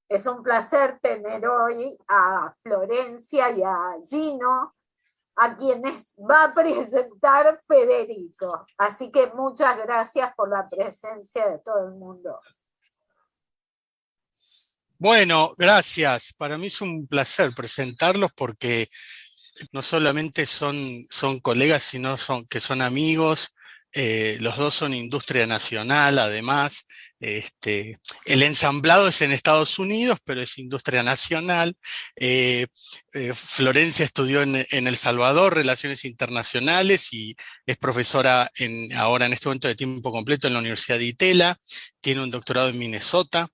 Es un placer tener hoy a Florencia y a Gino, a quienes va a presentar Federico. Así que muchas gracias por la presencia de todo el mundo. Bueno, gracias. Para mí es un placer presentarlos porque no solamente son colegas, sino que son amigos. Los dos son industria nacional, además. El ensamblado es en Estados Unidos, pero es industria nacional. Eh, Florencia estudió en El Salvador Relaciones Internacionales y es profesora ahora en este momento de tiempo completo en la Universidad de Itela. Tiene un doctorado en Minnesota.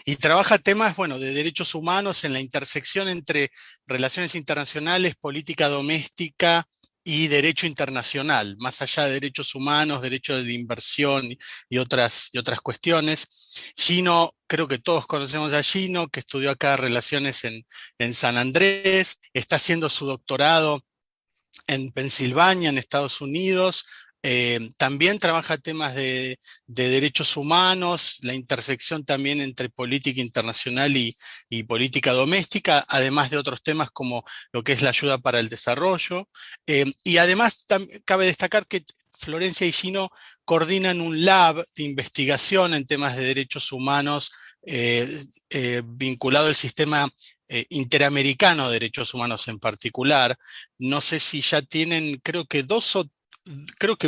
Y trabaja temas, bueno, de derechos humanos en la intersección entre relaciones internacionales, política doméstica y derecho internacional, más allá de derechos humanos, derecho de la inversión y otras cuestiones. Gino, creo que todos conocemos a Gino, que estudió acá relaciones en San Andrés, está haciendo su doctorado en Pensilvania, en Estados Unidos. También trabaja temas de derechos humanos, la intersección también entre política internacional y política doméstica, además de otros temas como lo que es la ayuda para el desarrollo. Y además cabe destacar que Florencia y Gino coordinan un lab de investigación en temas de derechos humanos vinculado al sistema interamericano de derechos humanos en particular. No sé si ya tienen, creo que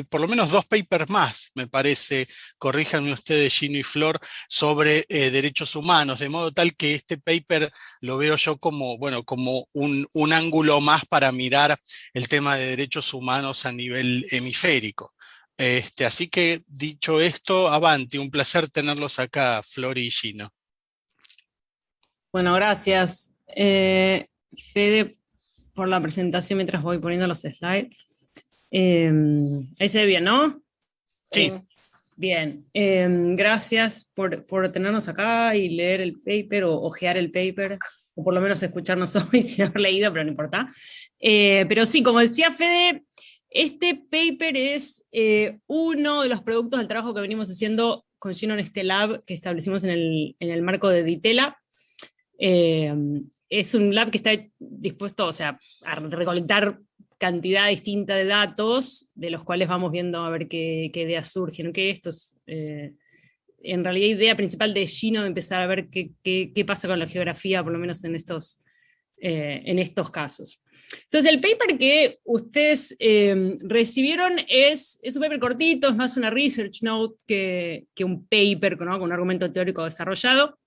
por lo menos 2 papers más, me parece, corríjanme ustedes, Gino y Flor, sobre derechos humanos, de modo tal que este paper lo veo yo como, bueno, como un ángulo más para mirar el tema de derechos humanos a nivel hemisférico. Así que, dicho esto, avanti, un placer tenerlos acá, Flor y Gino. Bueno, gracias, Fede, por la presentación mientras voy poniendo los slides. Ahí se ve bien, ¿no? Sí. Bien, gracias por tenernos acá y leer el paper o ojear el paper, o por lo menos escucharnos hoy sin haber leído, pero no importa. Pero sí, como decía Fede, este paper es uno de los productos del trabajo que venimos haciendo con Gino en este lab que establecimos en el marco de Ditela. Es un lab que está dispuesto, o sea, a recolectar cantidad distinta de datos, de los cuales vamos viendo a ver qué ideas surgen, que esto es, en realidad, idea principal de Gino de empezar a ver qué pasa con la geografía, por lo menos en estos casos. Entonces, el paper que ustedes recibieron es un paper cortito, es más una research note que un paper, ¿no?, con un argumento teórico desarrollado.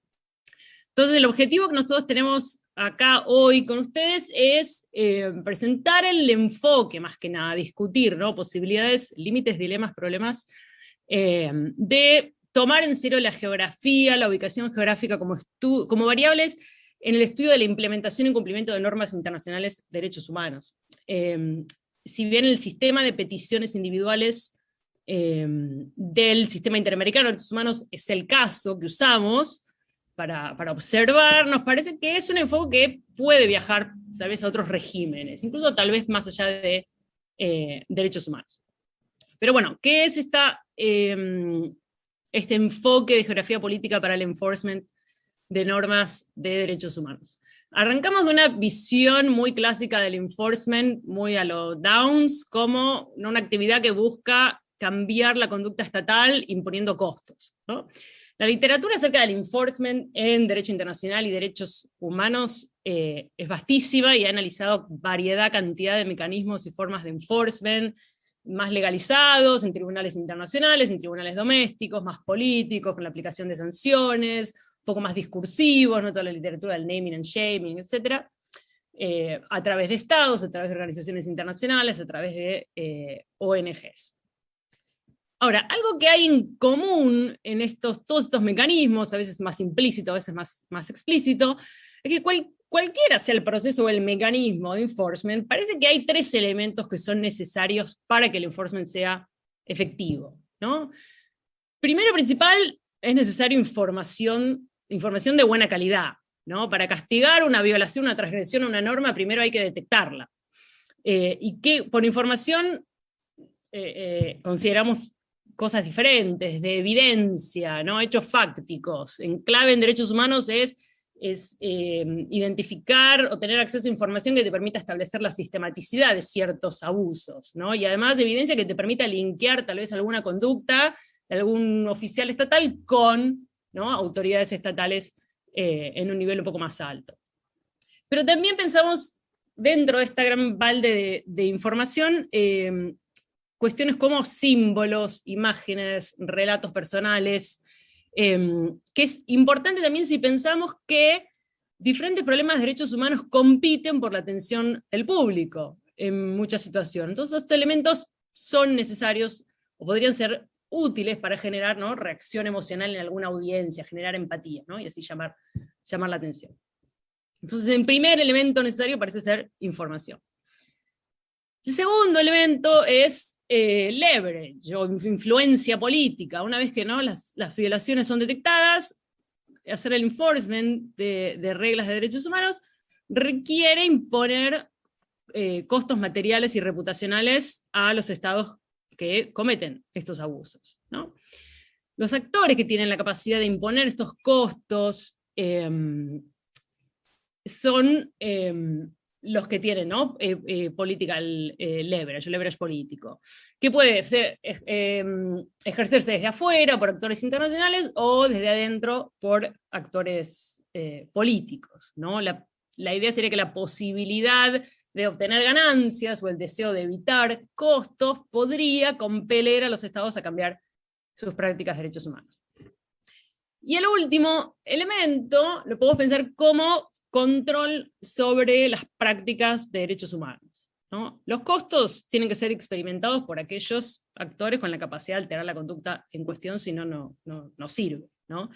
Entonces, el objetivo que nosotros tenemos acá hoy con ustedes es presentar el enfoque, más que nada, discutir, ¿no?, posibilidades, límites, dilemas, problemas, de tomar en serio la geografía, la ubicación geográfica como variables en el estudio de la implementación y cumplimiento de normas internacionales de derechos humanos. Si bien el sistema de peticiones individuales del sistema interamericano de derechos humanos es el caso que usamos para observar, nos parece que es un enfoque que puede viajar tal vez a otros regímenes, incluso tal vez más allá de derechos humanos. Pero bueno, ¿qué es este enfoque de geografía política para el enforcement de normas de derechos humanos? Arrancamos de una visión muy clásica del enforcement, muy a lo Downs, como una actividad que busca cambiar la conducta estatal imponiendo costos, ¿no? La literatura acerca del enforcement en derecho internacional y derechos humanos es vastísima y ha analizado cantidad de mecanismos y formas de enforcement, más legalizados en tribunales internacionales, en tribunales domésticos, más políticos, con la aplicación de sanciones, un poco más discursivos, ¿no?, toda la literatura del naming and shaming, etc., a través de estados, a través de organizaciones internacionales, a través de ONGs. Ahora, algo que hay en común en todos estos mecanismos, a veces más implícito, a veces más explícito, es que cualquiera sea el proceso o el mecanismo de enforcement, parece que hay 3 elementos que son necesarios para que el enforcement sea efectivo, ¿no? Primero, principal, es necesario información de buena calidad, ¿no? Para castigar una violación, una transgresión a una norma, primero hay que detectarla. Y que por información consideramos cosas diferentes, de evidencia, ¿no?, hechos fácticos. En clave en derechos humanos es es identificar o tener acceso a información que te permita establecer la sistematicidad de ciertos abusos, ¿no? Y además evidencia que te permita linkear tal vez alguna conducta de algún oficial estatal con, ¿no?, autoridades estatales en un nivel un poco más alto. Pero también pensamos, dentro de esta gran balde de información, cuestiones como símbolos, imágenes, relatos personales, que es importante también si pensamos que diferentes problemas de derechos humanos compiten por la atención del público en muchas situaciones. Entonces estos elementos son necesarios o podrían ser útiles para generar, ¿no?, reacción emocional en alguna audiencia, generar empatía, ¿no?, y así llamar la atención. Entonces el primer elemento necesario parece ser información. El segundo elemento es leverage, o influencia política. Una vez que, ¿no?, las violaciones son detectadas, hacer el enforcement de reglas de derechos humanos requiere imponer costos materiales y reputacionales a los estados que cometen estos abusos, ¿no? Los actores que tienen la capacidad de imponer estos costos son los que tienen, ¿no?, political leverage político, que puede ser, ejercerse desde afuera por actores internacionales o desde adentro por actores políticos, ¿no? La idea sería que la posibilidad de obtener ganancias o el deseo de evitar costos podría compeler a los estados a cambiar sus prácticas de derechos humanos. Y el último elemento lo podemos pensar como control sobre las prácticas de derechos humanos, ¿no? Los costos tienen que ser experimentados por aquellos actores con la capacidad de alterar la conducta en cuestión, si no, no sirve, ¿no?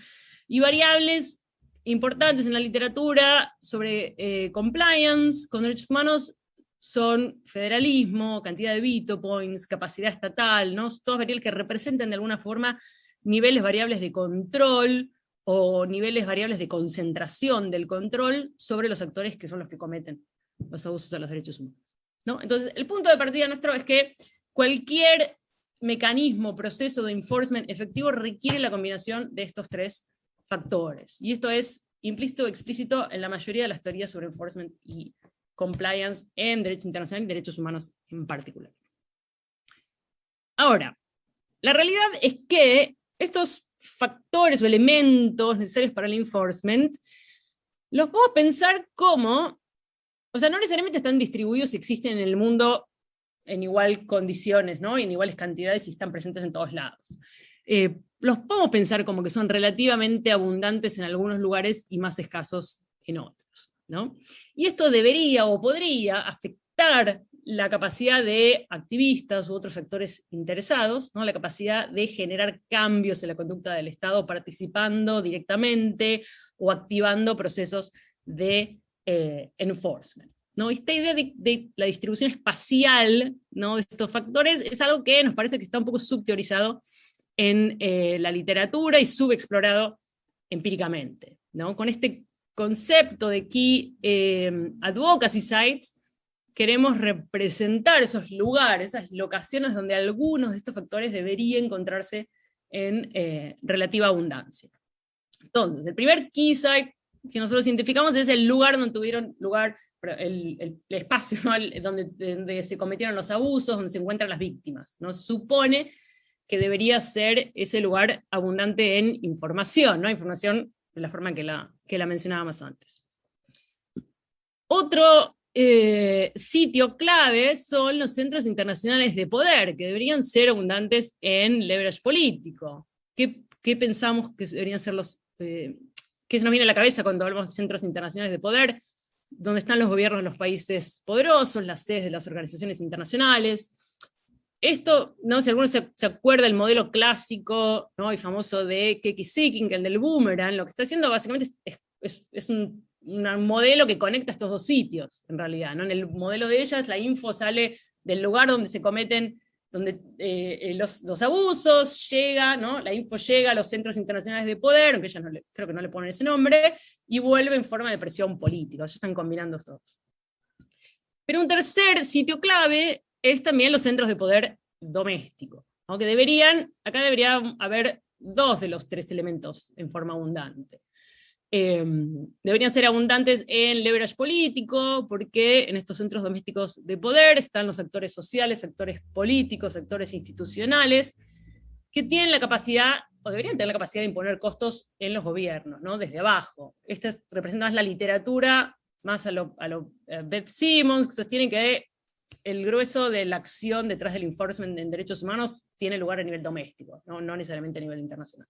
Y variables importantes en la literatura sobre compliance con derechos humanos son federalismo, cantidad de veto points, capacidad estatal, ¿no? Todas variables que representan de alguna forma niveles variables de control o niveles variables de concentración del control sobre los actores que son los que cometen los abusos a los derechos humanos, ¿no? Entonces, el punto de partida nuestro es que cualquier mecanismo, proceso de enforcement efectivo requiere la combinación de estos tres factores. Y esto es implícito o explícito en la mayoría de las teorías sobre enforcement y compliance en derecho internacional y derechos humanos en particular. Ahora, la realidad es que estos factores o elementos necesarios para el enforcement los podemos pensar como, o sea, no necesariamente están distribuidos y existen en el mundo en igual condiciones, ¿no?, y en iguales cantidades y están presentes en todos lados. Los podemos pensar como que son relativamente abundantes en algunos lugares y más escasos en otros, ¿no? Y esto debería o podría afectar la capacidad de activistas u otros actores interesados, ¿no?, la capacidad de generar cambios en la conducta del Estado participando directamente o activando procesos de enforcement, ¿no? Esta idea de la distribución espacial, ¿no?, de estos factores es algo que nos parece que está un poco subteorizado en la literatura y subexplorado empíricamente, ¿no? Con este concepto de Key Advocacy Sites queremos representar esos lugares, esas locaciones donde algunos de estos factores deberían encontrarse en relativa abundancia. Entonces, el primer Key Site que nosotros identificamos es el lugar donde tuvieron lugar, el espacio, ¿no?, donde se cometieron los abusos, donde se encuentran las víctimas, ¿no? Supone que debería ser ese lugar abundante en información, ¿no?, información de la forma que la mencionábamos antes. Otro sitio clave son los centros internacionales de poder, que deberían ser abundantes en leverage político. ¿Qué pensamos que deberían ser qué se nos viene a la cabeza cuando hablamos de centros internacionales de poder? Donde están los gobiernos de los países poderosos, las sedes de las organizaciones internacionales. Esto, ¿no?, si alguno se acuerda del modelo clásico, ¿no?, y famoso de Keki Seeking, el del boomerang, lo que está haciendo básicamente es un modelo que conecta estos dos sitios, en realidad, ¿no? En el modelo de ellas, la info sale del lugar donde se cometen los abusos, llega, ¿no?, la info llega a los centros internacionales de poder, aunque ellas creo que no le ponen ese nombre, y vuelve en forma de presión política. Ellos están combinando estos dos. Pero un tercer sitio clave es también los centros de poder doméstico, ¿no?, que acá debería haber dos de los tres elementos en forma abundante. deberían ser abundantes en leverage político, porque en estos centros domésticos de poder están los actores sociales, actores políticos, actores institucionales, que tienen la capacidad, o deberían tener la capacidad de imponer costos en los gobiernos, ¿no? Desde abajo. Esta representa más la literatura, más a lo Beth Simmons, que sostiene que el grueso de la acción detrás del enforcement en derechos humanos tiene lugar a nivel doméstico, no necesariamente a nivel internacional.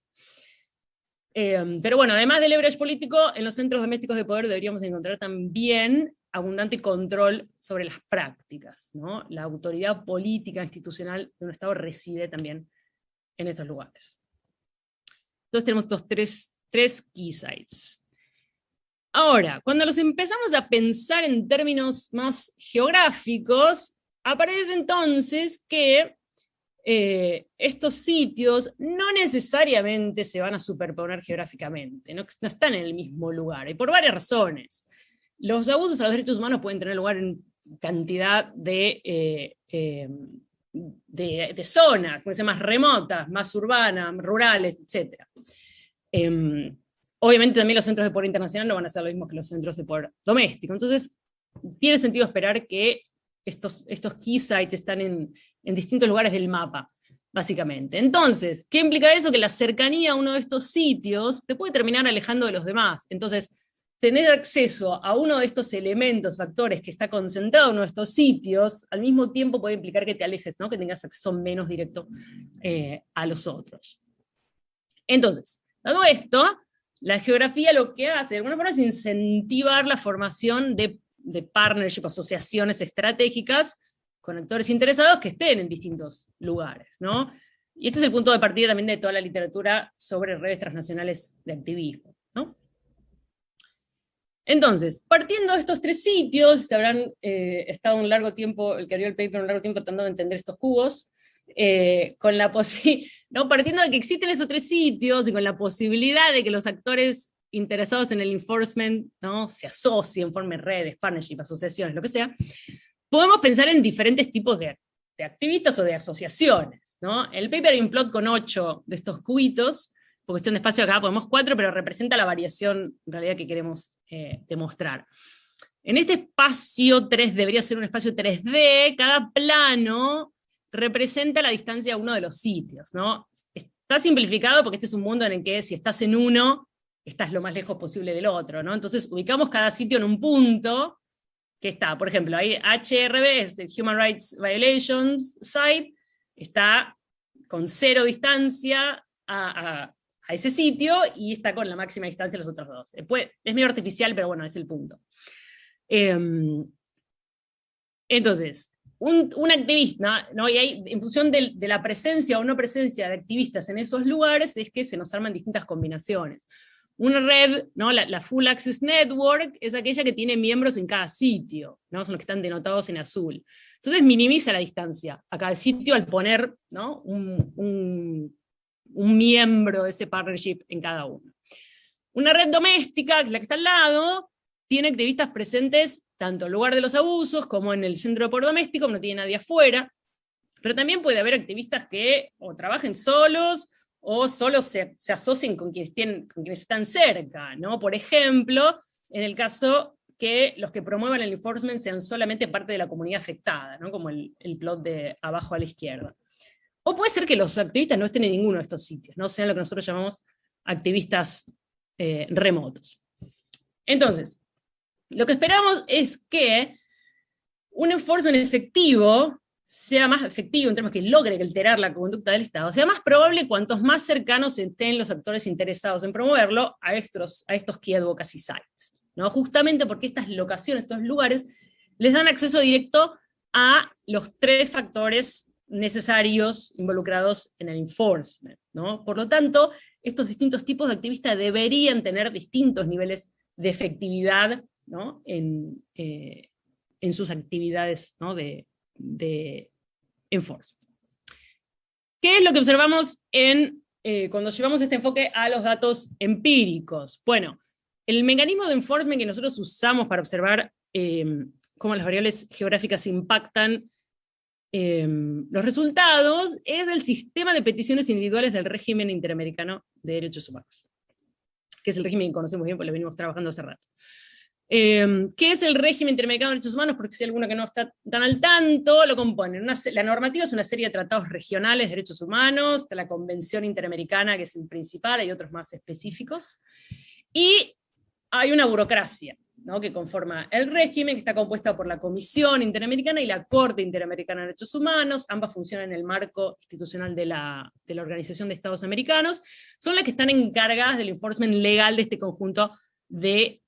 Pero bueno, además del leverage político, en los centros domésticos de poder deberíamos encontrar también abundante control sobre las prácticas, ¿no? La autoridad política institucional de un Estado reside también en estos lugares. Entonces tenemos estos tres key sites. Ahora, cuando los empezamos a pensar en términos más geográficos, aparece entonces que estos sitios no necesariamente se van a superponer geográficamente, no están en el mismo lugar, y por varias razones. Los abusos a los derechos humanos pueden tener lugar en cantidad de zonas, pueden ser más remotas, más urbanas, rurales, etc. Obviamente también los centros de poder internacional no van a ser lo mismo que los centros de poder doméstico. Entonces, tiene sentido esperar que estos key sites están en distintos lugares del mapa, básicamente. Entonces, ¿qué implica eso? Que la cercanía a uno de estos sitios te puede terminar alejando de los demás. Entonces, tener acceso a uno de estos elementos, factores que está concentrado en uno de estos sitios, al mismo tiempo puede implicar que te alejes, ¿no? Que tengas acceso menos directo a los otros. Entonces, dado esto, la geografía lo que hace, de alguna forma, es incentivar la formación de partnership, asociaciones estratégicas con actores interesados que estén en distintos lugares, ¿no? Y este es el punto de partida también de toda la literatura sobre redes transnacionales de activismo, ¿no? Entonces, partiendo de estos tres sitios, se habrán estado un largo tiempo, el que abrió el paper un largo tiempo tratando de entender estos cubos, ¿no? Partiendo de que existen esos tres sitios y con la posibilidad de que los actores interesados en el enforcement, ¿no? Se asocien, formen redes, partnerships, asociaciones, lo que sea, podemos pensar en diferentes tipos de activistas o de asociaciones, ¿no? El paper hay un plot con 8 de estos cubitos, por cuestión de espacio acá podemos 4, pero representa la variación en realidad que queremos demostrar. En este espacio 3, debería ser un espacio 3D, cada plano representa la distancia a uno de los sitios, ¿no? Está simplificado porque este es un mundo en el que si estás en uno, estás lo más lejos posible del otro, ¿no? Entonces ubicamos cada sitio en un punto que está, por ejemplo, ahí HRB es el Human Rights Violations Site, está con 0 distancia a ese sitio y está con la máxima distancia a los otros dos. Es medio artificial, pero bueno, es el punto. Entonces, un activista, ¿no? Y ahí, en función de la presencia o no presencia de activistas en esos lugares, es que se nos arman distintas combinaciones. Una red, ¿no? La Full Access Network, es aquella que tiene miembros en cada sitio, ¿no? Son los que están denotados en azul. Entonces minimiza la distancia a cada sitio al poner, ¿no? un miembro de ese partnership en cada uno. Una red doméstica, que es la que está al lado, tiene activistas presentes tanto en el lugar de los abusos como en el centro de poder doméstico, no tiene nadie afuera, pero también puede haber activistas que o trabajen solos o solo se asocien con quienes están cerca, ¿no? Por ejemplo, en el caso que los que promuevan el enforcement sean solamente parte de la comunidad afectada, ¿no? Como el plot de abajo a la izquierda. O puede ser que los activistas no estén en ninguno de estos sitios, ¿no? Sean lo que nosotros llamamos activistas remotos. Entonces, lo que esperamos es que un enforcement efectivo sea más efectivo en términos que logre alterar la conducta del Estado, sea más probable cuantos más cercanos estén los actores interesados en promoverlo a estos key advocacy sites, ¿no? Justamente porque estas locaciones, estos lugares, les dan acceso directo a los 3 factores necesarios involucrados en el enforcement, ¿no? Por lo tanto, estos distintos tipos de activistas deberían tener distintos niveles de efectividad, ¿no? en sus actividades, ¿no? de enforcement. ¿Qué es lo que observamos cuando llevamos este enfoque a los datos empíricos? Bueno, el mecanismo de enforcement que nosotros usamos para observar cómo las variables geográficas impactan los resultados es el sistema de peticiones individuales del régimen interamericano de derechos humanos. que es el régimen que conocemos bien, porque lo venimos trabajando hace rato. ¿Qué es el régimen interamericano de derechos humanos? Porque si hay alguno que no está tan al tanto, lo componen. La normativa es una serie de tratados regionales de derechos humanos, está la Convención Interamericana, que es el principal, hay otros más específicos, y hay una burocracia, ¿no?, que conforma el régimen, que está compuesta por la Comisión Interamericana y la Corte Interamericana de Derechos Humanos. Ambas funcionan en el marco institucional de la Organización de Estados Americanos, son las que están encargadas del enforcement legal de este conjunto de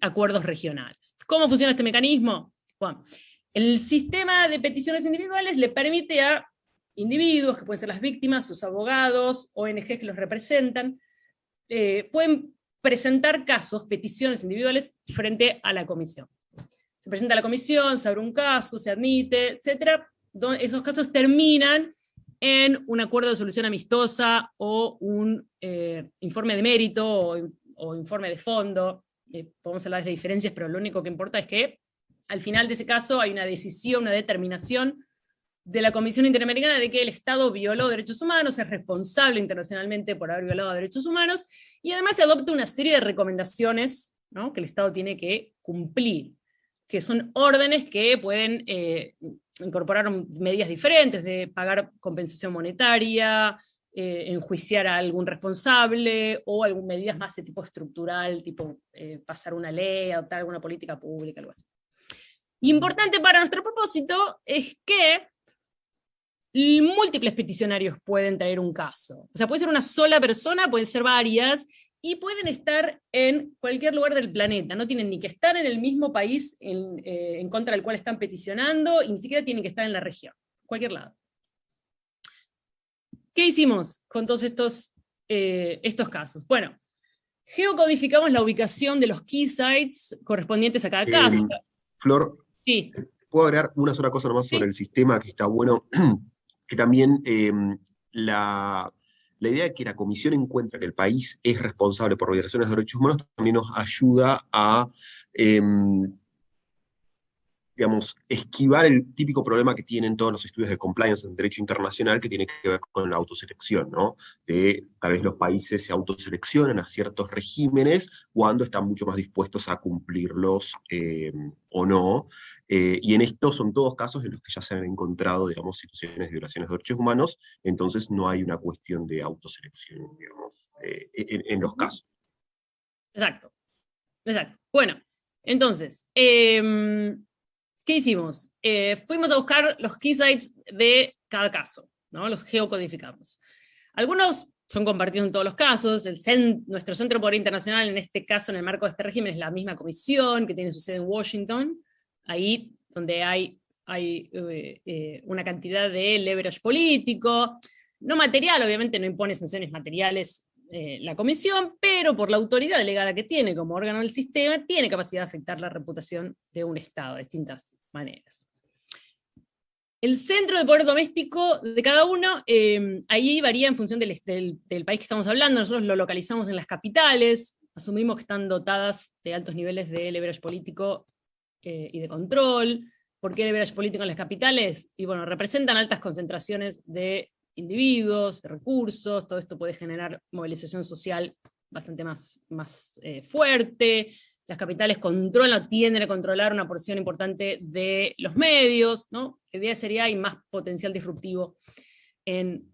acuerdos regionales. ¿Cómo funciona este mecanismo? Bueno, el sistema de peticiones individuales le permite a individuos, que pueden ser las víctimas, sus abogados, ONGs que los representan, pueden presentar casos, peticiones individuales, frente a la comisión. Se presenta a la comisión, se abre un caso, se admite, etc. Esos casos terminan en un acuerdo de solución amistosa o un informe de mérito o informe de fondo. Podemos hablar de diferencias, pero lo único que importa es que al final de ese caso hay una decisión, una determinación de la Comisión Interamericana de que el Estado violó derechos humanos, es responsable internacionalmente por haber violado derechos humanos, y además se adopta una serie de recomendaciones, ¿no?, que el Estado tiene que cumplir, que son órdenes que pueden incorporar medidas diferentes, de pagar compensación monetaria, enjuiciar a algún responsable, o algunas medidas más de tipo estructural, tipo pasar una ley, adoptar alguna política pública, algo así. Importante para nuestro propósito es que múltiples peticionarios pueden traer un caso. O sea, puede ser una sola persona, pueden ser varias, y pueden estar en cualquier lugar del planeta. No tienen ni que estar en el mismo país en contra del cual están peticionando, y ni siquiera tienen que estar en la región, cualquier lado. ¿Qué hicimos con todos estos casos? Bueno, geocodificamos la ubicación de los key sites correspondientes a cada caso. Flor, sí. ¿Puedo agregar una sola cosa nomás sobre el sistema que está bueno? Que también la idea de que la Comisión encuentra que el país es responsable por violaciones de derechos humanos también nos ayuda a, digamos, esquivar el típico problema que tienen todos los estudios de compliance en derecho internacional, que tiene que ver con la autoselección, ¿no? De tal vez los países se autoseleccionan a ciertos regímenes cuando están mucho más dispuestos a cumplirlos o no. Y en estos son todos casos en los que ya se han encontrado, digamos, situaciones de violaciones de derechos humanos, entonces no hay una cuestión de autoselección, digamos, en los casos. Exacto. Bueno, entonces, ¿qué hicimos? Fuimos a buscar los key sites de cada caso, ¿no? Los geocodificamos. Algunos son compartidos en todos los casos. Nuestro Centro de Poder Internacional, en este caso, en el marco de este régimen, es la misma comisión que tiene su sede en Washington, ahí donde hay una cantidad de leverage político, no material, obviamente no impone sanciones materiales la comisión, pero por la autoridad delegada que tiene como órgano del sistema, tiene capacidad de afectar la reputación de un Estado de distintas maneras. El centro de poder doméstico de cada uno, ahí varía en función del país que estamos hablando. Nosotros lo localizamos en las capitales, asumimos que están dotadas de altos niveles de leverage político y de control. ¿Por qué leverage político en las capitales? Y bueno, representan altas concentraciones de individuos, de recursos, todo esto puede generar movilización social bastante más fuerte. Las capitales controlan o tienden a controlar una porción importante de los medios, ¿no? La idea sería hay más potencial disruptivo en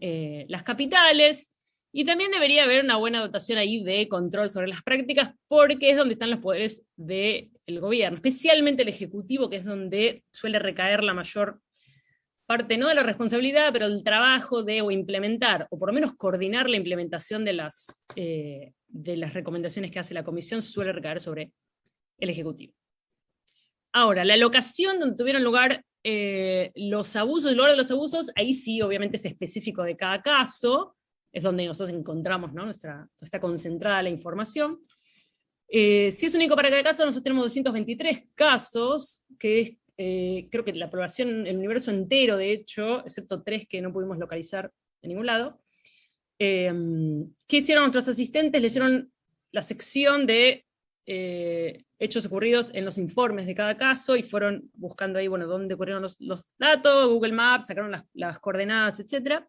las capitales, y también debería haber una buena dotación ahí de control sobre las prácticas, porque es donde están los poderes del gobierno, especialmente el ejecutivo, que es donde suele recaer la mayor parte, no de la responsabilidad, pero del trabajo de implementar, o por lo menos coordinar la implementación de las recomendaciones que hace la comisión, suele recaer sobre el Ejecutivo. Ahora, la locación donde tuvieron lugar los abusos, el lugar de los abusos, ahí sí, obviamente es específico de cada caso, es donde nosotros encontramos, ¿no?, está concentrada la información. Si es único para cada caso, nosotros tenemos 223 casos, que es creo que la población, el universo entero, de hecho, excepto 3 que no pudimos localizar en ningún lado. ¿Qué hicieron nuestros asistentes? Le hicieron la sección de hechos ocurridos en los informes de cada caso, y fueron buscando ahí, bueno, dónde ocurrieron los datos, Google Maps, sacaron las coordenadas, etc.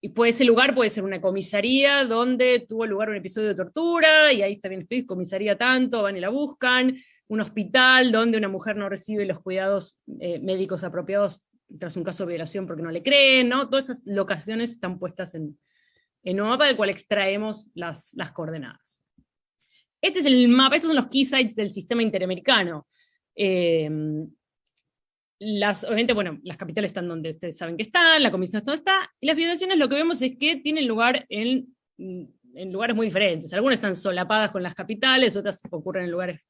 y ese lugar puede ser una comisaría donde tuvo lugar un episodio de tortura, y ahí está bien escrito, comisaría tanto, van y la buscan, un hospital donde una mujer no recibe los cuidados médicos apropiados tras un caso de violación porque no le creen, ¿no? Todas esas locaciones están puestas en un mapa del cual extraemos las coordenadas. Este es el mapa, estos son los key sites del sistema interamericano. Obviamente, bueno, las capitales están donde ustedes saben que están, la comisión está donde está, y las violaciones lo que vemos es que tienen lugar en lugares muy diferentes. Algunas están solapadas con las capitales, otras ocurren en lugares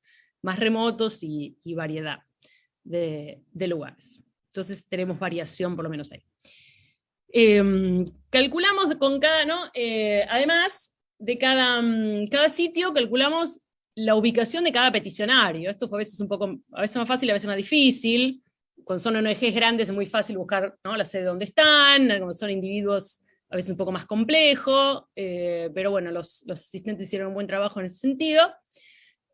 más remotos y variedad de lugares. Entonces tenemos variación por lo menos ahí. Calculamos con cada, ¿no? Además de cada sitio, calculamos la ubicación de cada peticionario. Esto fue a veces a veces más fácil, a veces más difícil. Cuando son ONGs grandes es muy fácil buscar, ¿no?, la sede donde están, cuando son individuos a veces un poco más complejo, pero bueno, los asistentes hicieron un buen trabajo en ese sentido.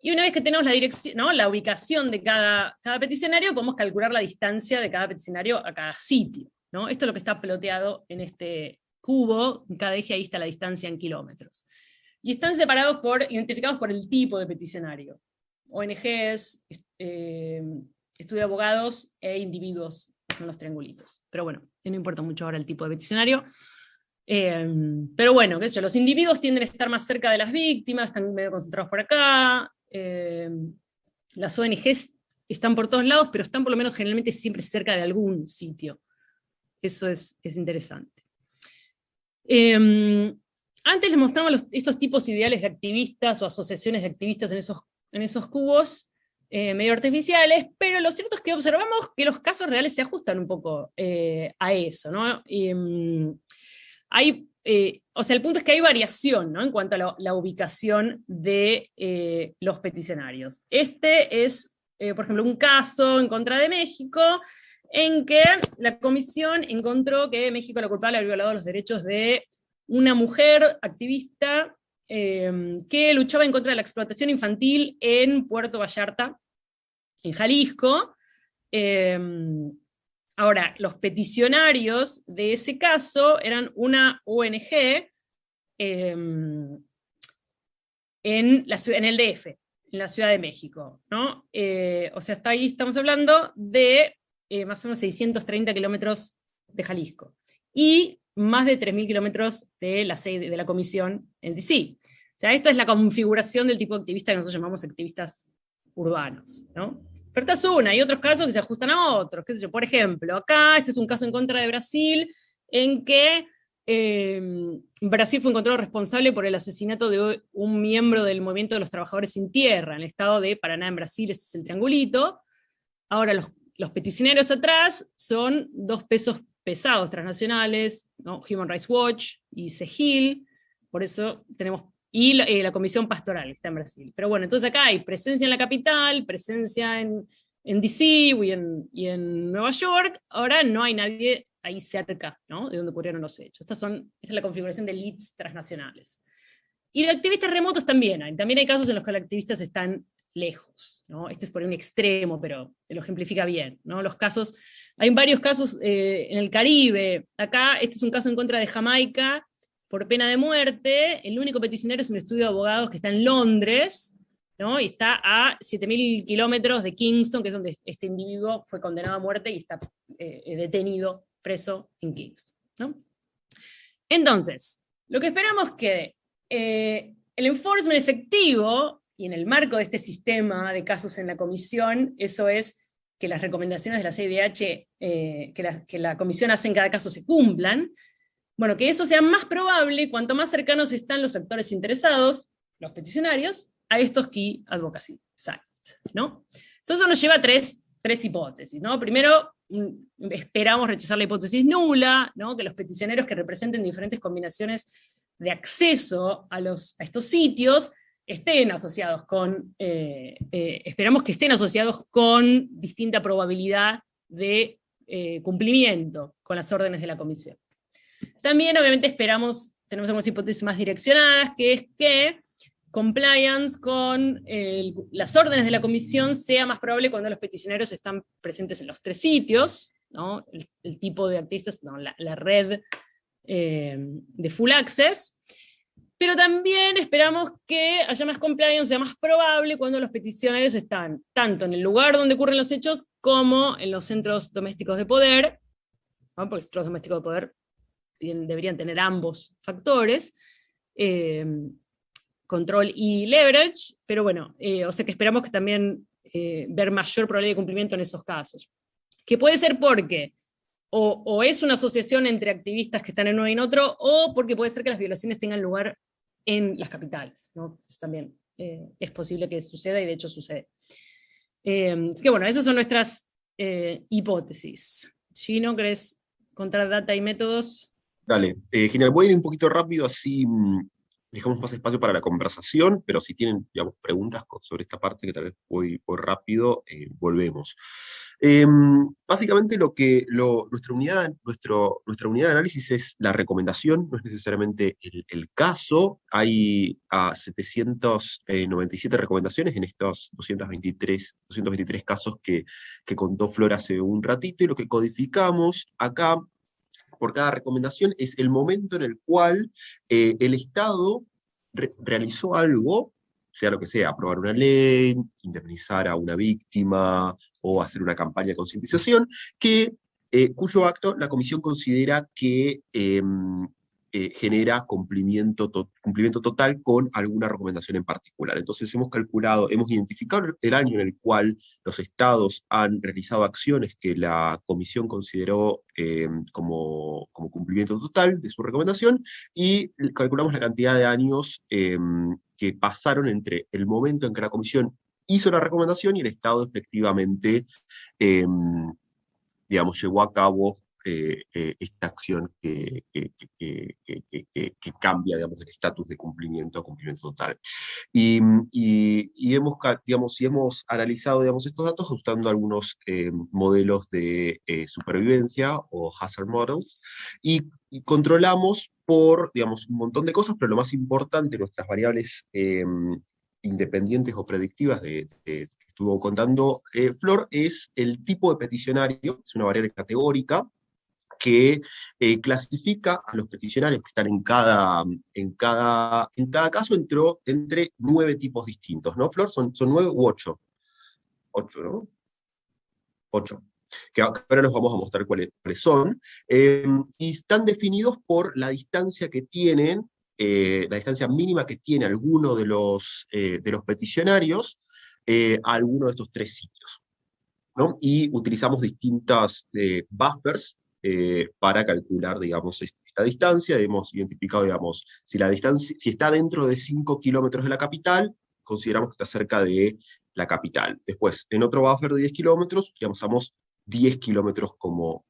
Y una vez que tenemos la dirección, ¿no?, la ubicación de cada peticionario, podemos calcular la distancia de cada peticionario a cada sitio, ¿no? Esto es lo que está ploteado en este cubo, en cada eje ahí está la distancia en kilómetros. Y están separados identificados por el tipo de peticionario. ONGs, estudio de abogados e individuos, son los triangulitos. Pero bueno, no importa mucho ahora el tipo de peticionario. Pero bueno, qué sé yo, los individuos tienden a estar más cerca de las víctimas, están medio concentrados por acá. Las ONGs están por todos lados, pero están por lo menos generalmente siempre cerca de algún sitio. Eso es interesante. Antes les mostramos estos tipos ideales de activistas o asociaciones de activistas en esos cubos medio artificiales, pero lo cierto es que observamos que los casos reales se ajustan un poco a eso, ¿no? O sea, el punto es que hay variación, ¿no?, en cuanto a la ubicación de los peticionarios. Este es, por ejemplo, un caso en contra de México, en que la comisión encontró que México era culpable de haber violado los derechos de una mujer activista que luchaba en contra de la explotación infantil en Puerto Vallarta, en Jalisco. Ahora, los peticionarios de ese caso eran una ONG en el DF, en la Ciudad de México, ¿no? O sea, hasta ahí estamos hablando de más o menos 630 kilómetros de Jalisco, y más de 3.000 kilómetros de la sede de la comisión en DC. O sea, esta es la configuración del tipo de activista que nosotros llamamos activistas urbanos, ¿no? Pero esta es una, hay otros casos que se ajustan a otros, qué sé yo, por ejemplo, acá este es un caso en contra de Brasil, en que Brasil fue encontrado responsable por el asesinato de un miembro del movimiento de los trabajadores sin tierra, en el estado de Paraná, en Brasil, ese es el triangulito. Ahora, los peticionarios atrás son dos pesos pesados transnacionales, ¿no?, Human Rights Watch y CEGIL, por eso tenemos, y la Comisión Pastoral, que está en Brasil. Pero bueno, entonces acá hay presencia en la capital, presencia en DC y en Nueva York, ahora no hay nadie ahí cerca, ¿no?, de donde ocurrieron los hechos. Esta es la configuración de leads transnacionales. Y de activistas remotos también hay casos en los que los activistas están lejos, ¿no? Este es por un extremo, pero lo ejemplifica bien, ¿no? Hay varios casos en el Caribe. Acá este es un caso en contra de Jamaica por pena de muerte. El único peticionario es un estudio de abogados que está en Londres, ¿no?, y está a 7.000 kilómetros de Kingston, que es donde este individuo fue condenado a muerte y está detenido, preso en Kingston, ¿no? Entonces, lo que esperamos que el enforcement efectivo, y en el marco de este sistema de casos en la comisión, eso es que las recomendaciones de la CIDH que la comisión hace en cada caso se cumplan. Bueno, que eso sea más probable cuanto más cercanos están los actores interesados, los peticionarios, a estos key advocacy sites, ¿no? Entonces nos lleva a tres hipótesis, ¿no? Primero, esperamos rechazar la hipótesis nula, ¿no?, que los peticionarios que representen diferentes combinaciones de acceso a estos sitios estén asociados esperamos que estén asociados con distinta probabilidad de cumplimiento con las órdenes de la comisión. También, obviamente, tenemos algunas hipótesis más direccionadas, que es que compliance con las órdenes de la comisión sea más probable cuando los peticionarios están presentes en los tres sitios, ¿no? El tipo de activistas, no, la red de full access, pero también esperamos que haya más compliance, sea más probable cuando los peticionarios están tanto en el lugar donde ocurren los hechos como en los centros domésticos de poder, ¿no? Porque los centros domésticos de poder deberían tener ambos factores, control y leverage, pero bueno, o sea que esperamos que también ver mayor probabilidad de cumplimiento en esos casos. Que puede ser porque o es una asociación entre activistas que están en uno y en otro, o porque puede ser que las violaciones tengan lugar en las capitales, ¿no? Eso también es posible que suceda, y de hecho sucede. Que bueno, esas son nuestras hipótesis. Gino, ¿querés contar data y métodos? Dale, genial. Voy a ir un poquito rápido, así dejamos más espacio para la conversación, pero si tienen, digamos, preguntas sobre esta parte, que tal vez voy rápido, volvemos. Básicamente nuestra unidad de análisis es la recomendación, no es necesariamente el caso. Hay 797 recomendaciones en estos 223 casos que contó Flor hace un ratito, y lo que codificamos acá por cada recomendación es el momento en el cual el Estado realizó algo, sea lo que sea, aprobar una ley, indemnizar a una víctima o hacer una campaña de concientización, cuyo acto la Comisión considera que genera cumplimiento total con alguna recomendación en particular. Entonces hemos identificado el año en el cual los estados han realizado acciones que la Comisión consideró como cumplimiento total de su recomendación, y calculamos la cantidad de años que pasaron entre el momento en que la Comisión hizo la recomendación y el Estado efectivamente, digamos, llevó a cabo esta acción que cambia, digamos, el estatus de cumplimiento a cumplimiento total. Y hemos analizado, digamos, estos datos usando algunos modelos de supervivencia o hazard models, y controlamos por, digamos, un montón de cosas, pero lo más importante, nuestras variables independientes o predictivas que estuvo contando Flor, es el tipo de peticionario, es una variable categórica que clasifica a los peticionarios que están en cada caso entre 9 tipos distintos, ¿no, Flor? ¿Son 9 u 8? 8, ¿no? 8. Que ahora los vamos a mostrar cuáles son. Y están definidos por la distancia que tienen, la distancia mínima que tiene alguno de los peticionarios a alguno de estos 3 sitios, ¿no? Y utilizamos distintas buffers para calcular, digamos, esta distancia. Hemos identificado, digamos, si está dentro de 5 kilómetros de la capital, consideramos que está cerca de la capital. Después, en otro buffer de 10 kilómetros, usamos 10 kilómetros como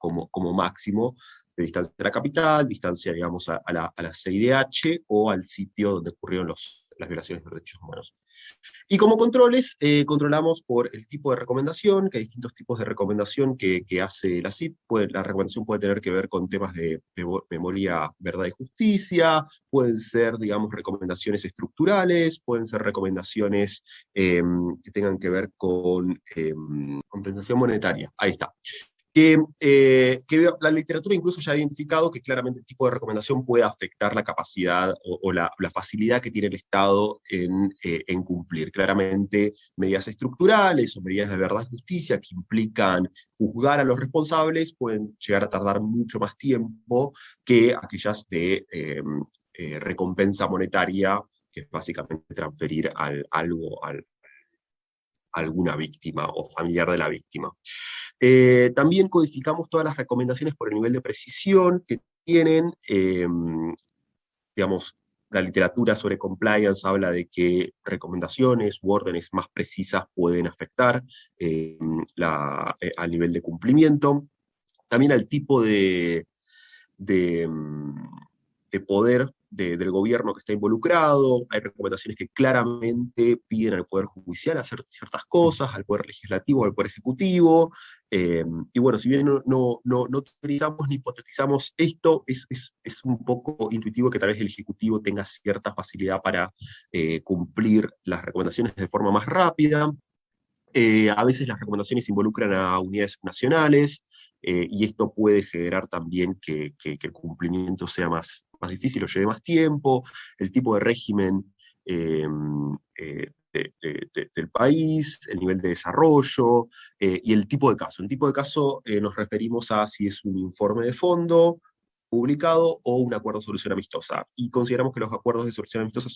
máximo de distancia de la capital, distancia, digamos, a la CIDH o al sitio donde ocurrieron las violaciones de derechos humanos. Y como controles, controlamos por el tipo de recomendación, que hay distintos tipos de recomendación que hace la CIP. La recomendación puede tener que ver con temas de memoria, verdad y justicia, pueden ser, digamos, recomendaciones estructurales, pueden ser recomendaciones que tengan que ver con compensación monetaria. Ahí está. Que la literatura incluso ya ha identificado que claramente el tipo de recomendación puede afectar la capacidad o la facilidad que tiene el Estado en cumplir. Claramente, medidas estructurales o medidas de verdad y justicia que implican juzgar a los responsables pueden llegar a tardar mucho más tiempo que aquellas de recompensa monetaria, que es básicamente transferir algo a alguna víctima o familiar de la víctima. También codificamos todas las recomendaciones por el nivel de precisión que tienen. Digamos, la literatura sobre compliance habla de que recomendaciones u órdenes más precisas pueden afectar al nivel de cumplimiento. También al tipo de poder del gobierno que está involucrado. Hay recomendaciones que claramente piden al Poder Judicial hacer ciertas cosas, al Poder Legislativo, al Poder Ejecutivo, y bueno, si bien no utilizamos ni hipotetizamos esto, es un poco intuitivo que tal vez el Ejecutivo tenga cierta facilidad para cumplir las recomendaciones de forma más rápida. A veces las recomendaciones involucran a unidades nacionales, y esto puede generar también que el cumplimiento sea más difícil o lleve más tiempo, el tipo de régimen eh, del país, el nivel de desarrollo, y el tipo de caso. En tipo de caso nos referimos a si es un informe de fondo publicado o un acuerdo de solución amistosa. Y consideramos que los acuerdos de solución amistosa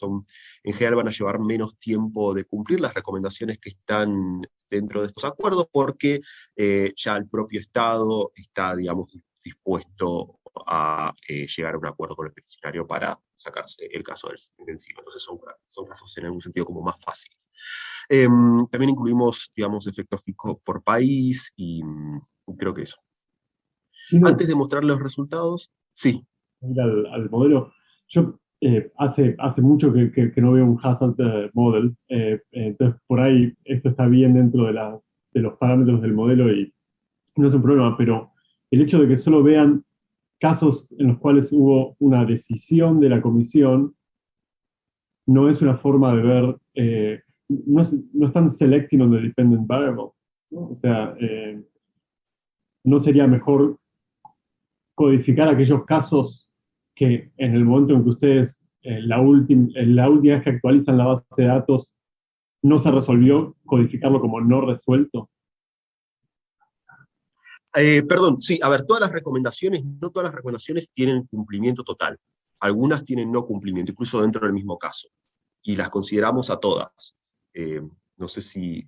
en general van a llevar menos tiempo de cumplir las recomendaciones que están dentro de estos acuerdos, porque ya el propio Estado está, digamos, dispuesto a llegar a un acuerdo con el peticionario para sacarse el caso de encima. Entonces son casos en algún sentido como más fáciles. También incluimos, digamos, efectos fijos por país y creo que eso. Antes de mostrar los resultados, sí. Ir al modelo. Yo hace mucho que no veo un hazard model, entonces por ahí esto está bien dentro de los parámetros del modelo y no es un problema, pero el hecho de que solo vean casos en los cuales hubo una decisión de la comisión no es una forma de ver, no están selecting on the dependent variable, ¿no? O sea, no sería mejor codificar aquellos casos que en el momento en que ustedes, la última vez que actualizan la base de datos, no se resolvió, codificarlo como no resuelto. Perdón, sí, a ver, no todas las recomendaciones tienen cumplimiento total. Algunas tienen no cumplimiento, incluso dentro del mismo caso. Y las consideramos a todas. No sé si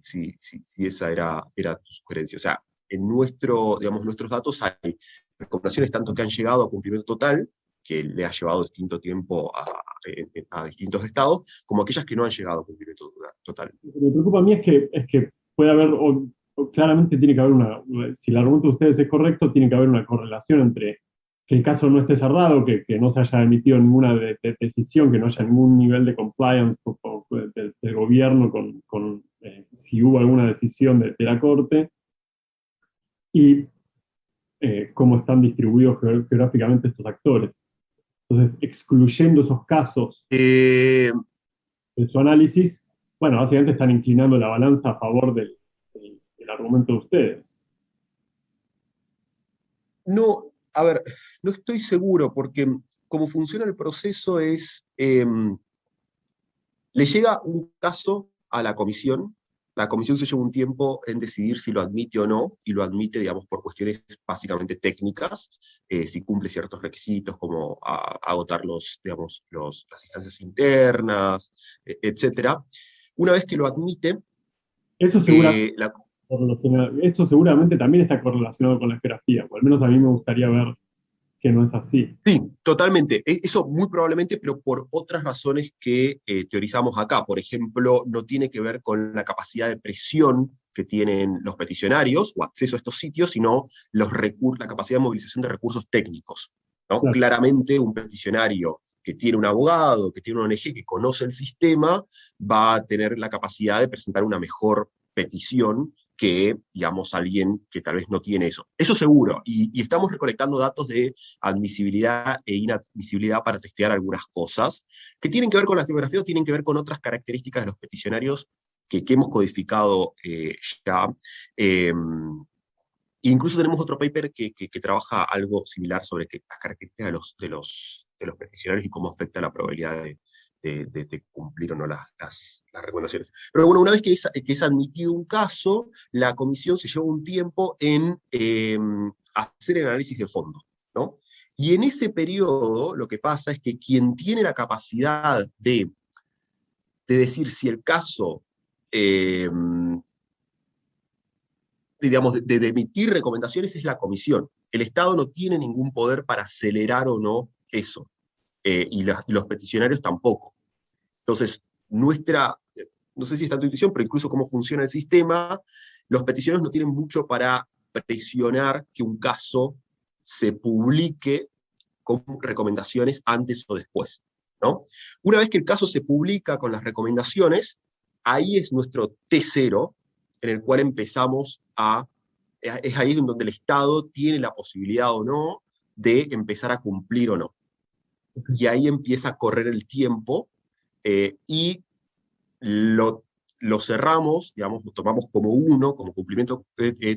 esa era tu sugerencia. O sea, en nuestros datos hay recomendaciones tanto que han llegado a cumplimiento total, que le ha llevado distinto tiempo a distintos estados, como aquellas que no han llegado a cumplimiento total. Lo que me preocupa a mí es que puede haber, o claramente tiene que haber si el argumento de ustedes es correcto, tiene que haber una correlación entre que el caso no esté cerrado, que no se haya emitido ninguna decisión, que no haya ningún nivel de compliance del gobierno con si hubo alguna decisión de la Corte, y cómo están distribuidos geográficamente estos actores. Entonces, excluyendo esos casos de su análisis, bueno, básicamente están inclinando la balanza a favor del argumento de ustedes. No, a ver, no estoy seguro, porque como funciona el proceso es, le llega un caso a la comisión se lleva un tiempo en decidir si lo admite o no, y lo admite, digamos, por cuestiones básicamente técnicas, si cumple ciertos requisitos, como agotar las instancias internas, etc. Una vez que lo admite, Eso seguramente también está correlacionado con la geografía, o al menos a mí me gustaría ver que no es así. Sí, totalmente. Eso muy probablemente, pero por otras razones que teorizamos acá. Por ejemplo, no tiene que ver con la capacidad de presión que tienen los peticionarios o acceso a estos sitios, sino la capacidad de movilización de recursos técnicos, ¿no? Claro. Claramente un peticionario que tiene un abogado, que tiene una ONG, que conoce el sistema, va a tener la capacidad de presentar una mejor petición que, digamos, alguien que tal vez no tiene eso. Eso seguro, y estamos recolectando datos de admisibilidad e inadmisibilidad para testear algunas cosas que tienen que ver con la geografía o tienen que ver con otras características de los peticionarios que hemos codificado ya. Incluso tenemos otro paper que trabaja algo similar sobre las características de los peticionarios y cómo afecta la probabilidad de cumplir o no las recomendaciones. Pero bueno, una vez que es admitido un caso, la comisión se lleva un tiempo en hacer el análisis de fondo, ¿no? Y en ese periodo lo que pasa es que quien tiene la capacidad de decir si el caso, digamos, de emitir recomendaciones es la comisión. El Estado no tiene ningún poder para acelerar o no eso. Y los peticionarios tampoco. Entonces, no sé si es tanto intuición, pero incluso cómo funciona el sistema, los peticionarios no tienen mucho para presionar que un caso se publique con recomendaciones antes o después, ¿no? Una vez que el caso se publica con las recomendaciones, ahí es nuestro T0, en el cual empezamos es ahí en donde el Estado tiene la posibilidad o no de empezar a cumplir o no. Y ahí empieza a correr el tiempo, y lo cerramos, digamos, lo tomamos como uno, como cumplimiento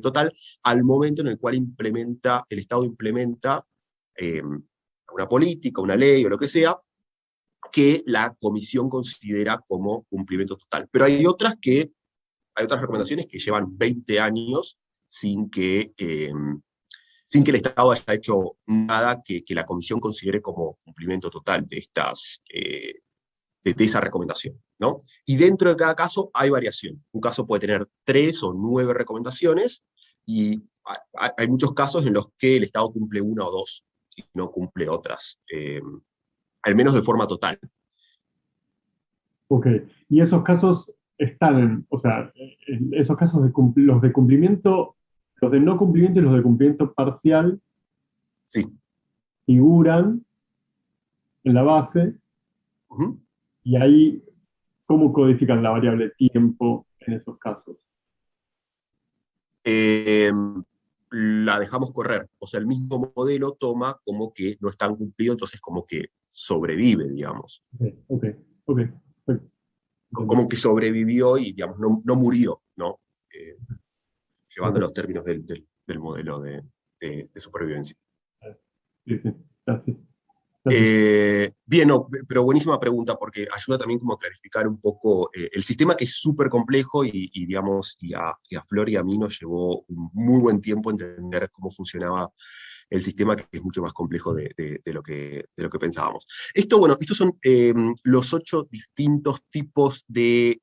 total, al momento en el cual el Estado implementa una política, una ley o lo que sea, que la comisión considera como cumplimiento total. Pero hay otras recomendaciones que llevan 20 años sin que el Estado haya hecho nada que la comisión considere como cumplimiento total de esa recomendación, ¿no? Y dentro de cada caso hay variación. Un caso puede tener 3 o 9 recomendaciones, y hay muchos casos en los que el Estado cumple 1 o 2 y no cumple otras, al menos de forma total. Ok, y esos casos están o sea, esos casos los de cumplimiento, los de no cumplimiento y los de cumplimiento parcial, Sí. figuran en la base, Uh-huh. y ahí, ¿cómo codifican la variable tiempo en esos casos? La dejamos correr, o sea, el mismo modelo toma como que no están cumplidos, entonces como que sobrevive, digamos. Ok, perfecto. Como que sobrevivió y, digamos, no murió, ¿no? Llevando los términos del modelo de supervivencia. Sí, gracias. Bien, no, pero buenísima pregunta, porque ayuda también como a clarificar un poco el sistema, que es súper complejo, digamos, y a Flor y a mí nos llevó un muy buen tiempo entender cómo funcionaba el sistema, que es mucho más complejo de lo que pensábamos. Estos son los 8 distintos tipos de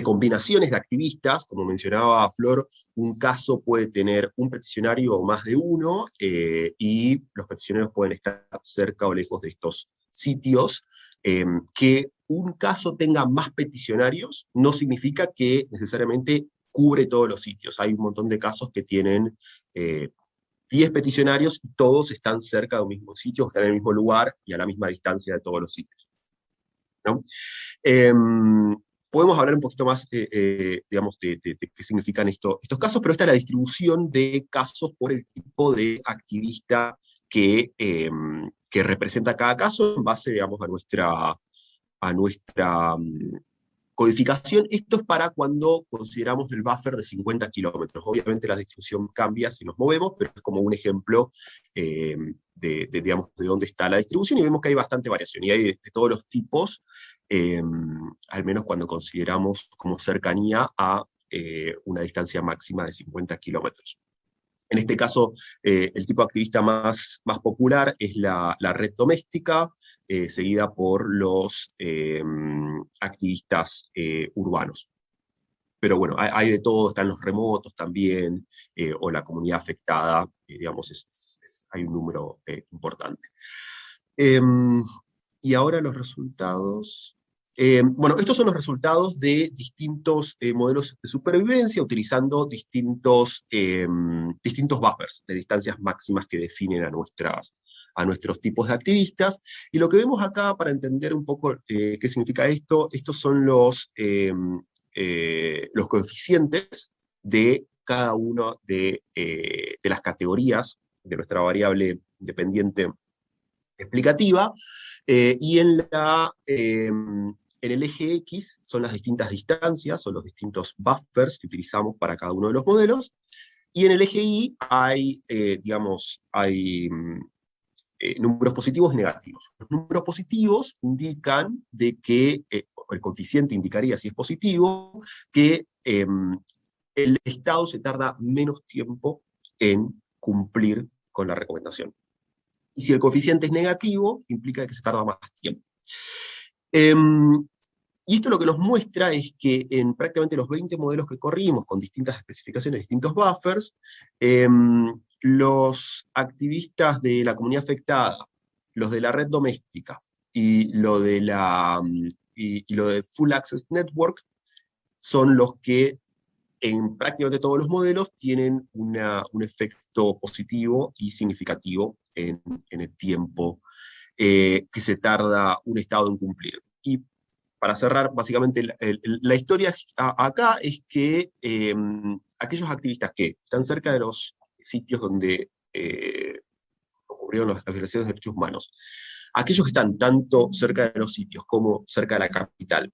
combinaciones de activistas. Como mencionaba Flor, un caso puede tener un peticionario o más de uno, y los peticionarios pueden estar cerca o lejos de estos sitios. Que un caso tenga más peticionarios no significa que necesariamente cubre todos los sitios. Hay un montón de casos que tienen 10 peticionarios y todos están cerca de un mismo sitio, están en el mismo lugar y a la misma distancia de todos los sitios, ¿no? Podemos hablar un poquito más, digamos, de qué significan estos casos, pero esta es la distribución de casos por el tipo de activista que representa cada caso en base, digamos, a nuestra codificación. Esto es para cuando consideramos el buffer de 50 kilómetros. Obviamente la distribución cambia si nos movemos, pero es como un ejemplo digamos, de dónde está la distribución, y vemos que hay bastante variación, y hay de todos los tipos, al menos cuando consideramos como cercanía a una distancia máxima de 50 kilómetros. En este caso, el tipo de activista más popular es la red doméstica, seguida por los activistas urbanos. Pero bueno, hay de todo, están los remotos también, o la comunidad afectada, digamos, hay un número importante. Y ahora los resultados. Estos son los resultados de distintos modelos de supervivencia, utilizando distintos buffers de distancias máximas que definen a nuestros tipos de activistas. Y lo que vemos acá, para entender un poco qué significa esto, estos son los coeficientes de cada una de las categorías de nuestra variable independiente explicativa, y en el eje X son las distintas distancias o los distintos buffers que utilizamos para cada uno de los modelos, y en el eje Y hay, números positivos y negativos. Los números positivos indican de que, el coeficiente indicaría, si es positivo, que el Estado se tarda menos tiempo en cumplir con la recomendación. Y si el coeficiente es negativo, implica que se tarda más tiempo. Y esto lo que nos muestra es que en prácticamente los 20 modelos que corrimos, con distintas especificaciones, distintos buffers, los activistas de la comunidad afectada, los de la red doméstica y lo de Full Access Network, son los que en prácticamente todos los modelos tienen un efecto positivo y significativo en el tiempo que se tarda un Estado en cumplir. Y para cerrar, básicamente la historia acá es que aquellos activistas que están cerca de los sitios donde ocurrieron las violaciones de derechos humanos, aquellos que están tanto cerca de los sitios como cerca de la capital,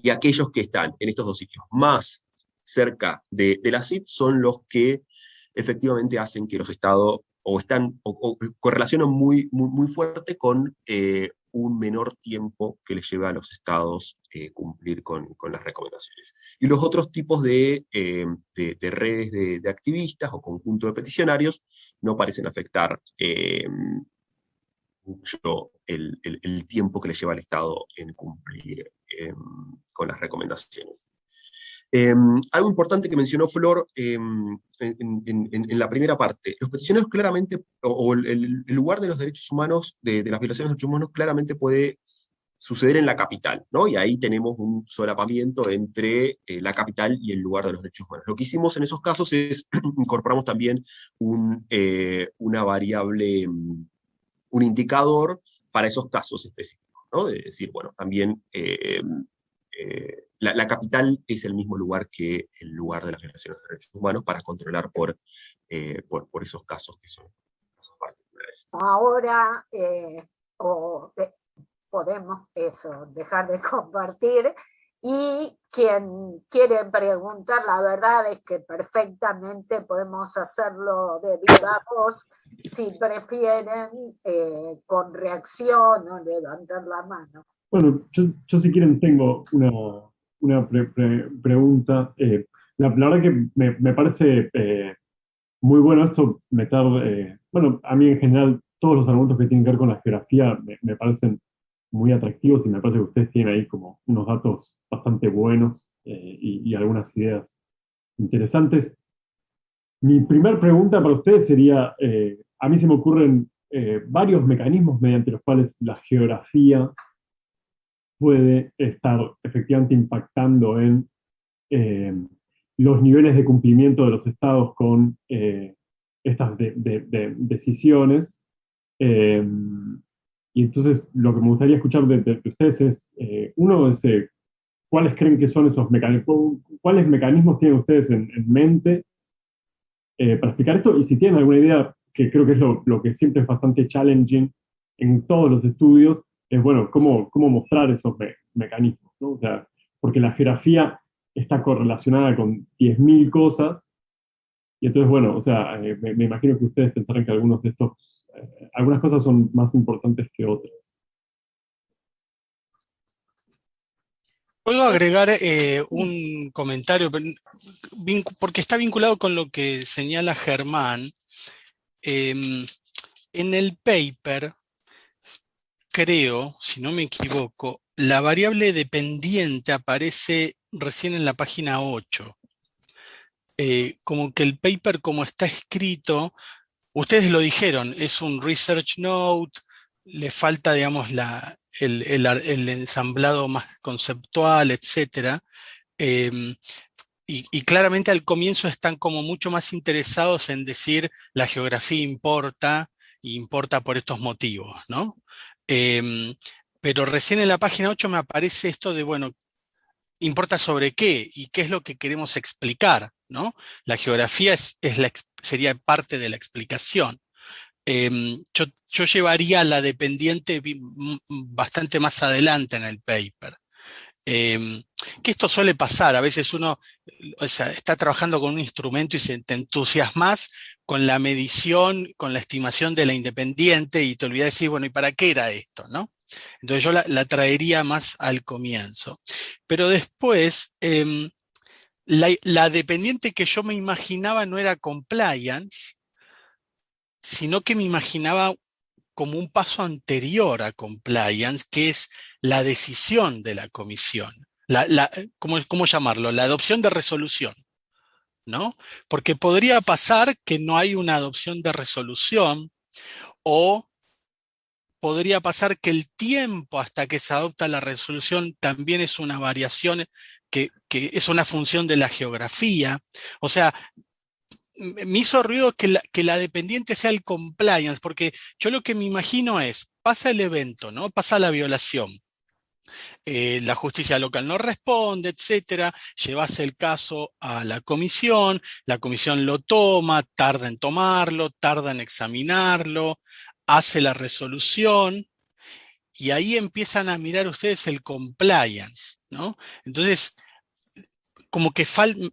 y aquellos que están en estos dos sitios más cerca de la CID son los que efectivamente hacen que los estados o correlacionan muy fuerte con un menor tiempo que les lleva a los estados cumplir con las recomendaciones. Y los otros tipos de redes de activistas o conjunto de peticionarios no parecen afectar mucho el tiempo que le lleva al Estado en cumplir con las recomendaciones. Algo importante que mencionó Flor en la primera parte, los peticionarios claramente, o el lugar de los derechos humanos, de las violaciones de derechos humanos, claramente puede suceder en la capital, ¿no? Y ahí tenemos un solapamiento entre la capital y el lugar de los derechos humanos. Lo que hicimos en esos casos es incorporamos también una variable, un indicador para esos casos específicos, ¿no? De decir, bueno, también la capital es el mismo lugar que el lugar de las violaciones de derechos humanos para controlar por esos casos que son casos particulares. Ahora podemos dejar de compartir, y quien quiere preguntar, la verdad es que perfectamente podemos hacerlo de viva voz, si prefieren con reacción o levantar la mano. Bueno, yo si quieren tengo una pregunta. La verdad que me parece muy bueno esto, bueno, a mí en general todos los argumentos que tienen que ver con la geografía me parecen muy atractivos, y me parece que ustedes tienen ahí como unos datos bastante buenos y algunas ideas interesantes. Mi primer pregunta para ustedes sería, a mí se me ocurren varios mecanismos mediante los cuales la geografía puede estar efectivamente impactando en los niveles de cumplimiento de los estados con estas decisiones. Y entonces lo que me gustaría escuchar de ustedes es, uno es, ¿cuáles creen que son esos mecanismos? ¿Cuáles mecanismos tienen ustedes en mente para explicar esto? Y si tienen alguna idea, que creo que es lo que siempre es bastante challenging en todos los estudios, es, bueno, cómo mostrar esos mecanismos, ¿no? O sea, porque la geografía está correlacionada con 10.000 cosas, y entonces, bueno, o sea, me imagino que ustedes pensarán que algunos de estos, algunas cosas son más importantes que otras. Puedo agregar un comentario, porque está vinculado con lo que señala Germán. En el paper, creo, si no me equivoco, la variable dependiente aparece recién en la página 8. Como que el paper, como está escrito, ustedes lo dijeron, es un research note, le falta, digamos, el ensamblado más conceptual, etc. Y claramente al comienzo están como mucho más interesados en decir la geografía importa, y importa por estos motivos, ¿no? Pero recién en la página 8 me aparece esto de, bueno, importa sobre qué y qué es lo que queremos explicar, ¿no? La geografía sería parte de la explicación. Yo llevaría la dependiente bastante más adelante en el paper. Que esto suele pasar, a veces uno, o sea, está trabajando con un instrumento y te entusiasmas con la medición, con la estimación de la independiente, y te olvidas de decir, bueno, ¿y para qué era esto, no? Entonces yo la traería más al comienzo. Pero después, la dependiente que yo me imaginaba no era compliance, sino que me imaginaba como un paso anterior a compliance, que es la decisión de la comisión. ¿Cómo llamarlo? La adopción de resolución, ¿no? Porque podría pasar que no hay una adopción de resolución, o podría pasar que el tiempo hasta que se adopta la resolución también es una variación que es una función de la geografía. O sea, me hizo ruido que la dependiente sea el compliance, porque yo lo que me imagino es, pasa el evento, ¿no? Pasa la violación. La justicia local no responde, etcétera, llevas el caso a la comisión lo toma, tarda en tomarlo, tarda en examinarlo, hace la resolución, y ahí empiezan a mirar ustedes el compliance, ¿no? Entonces, como que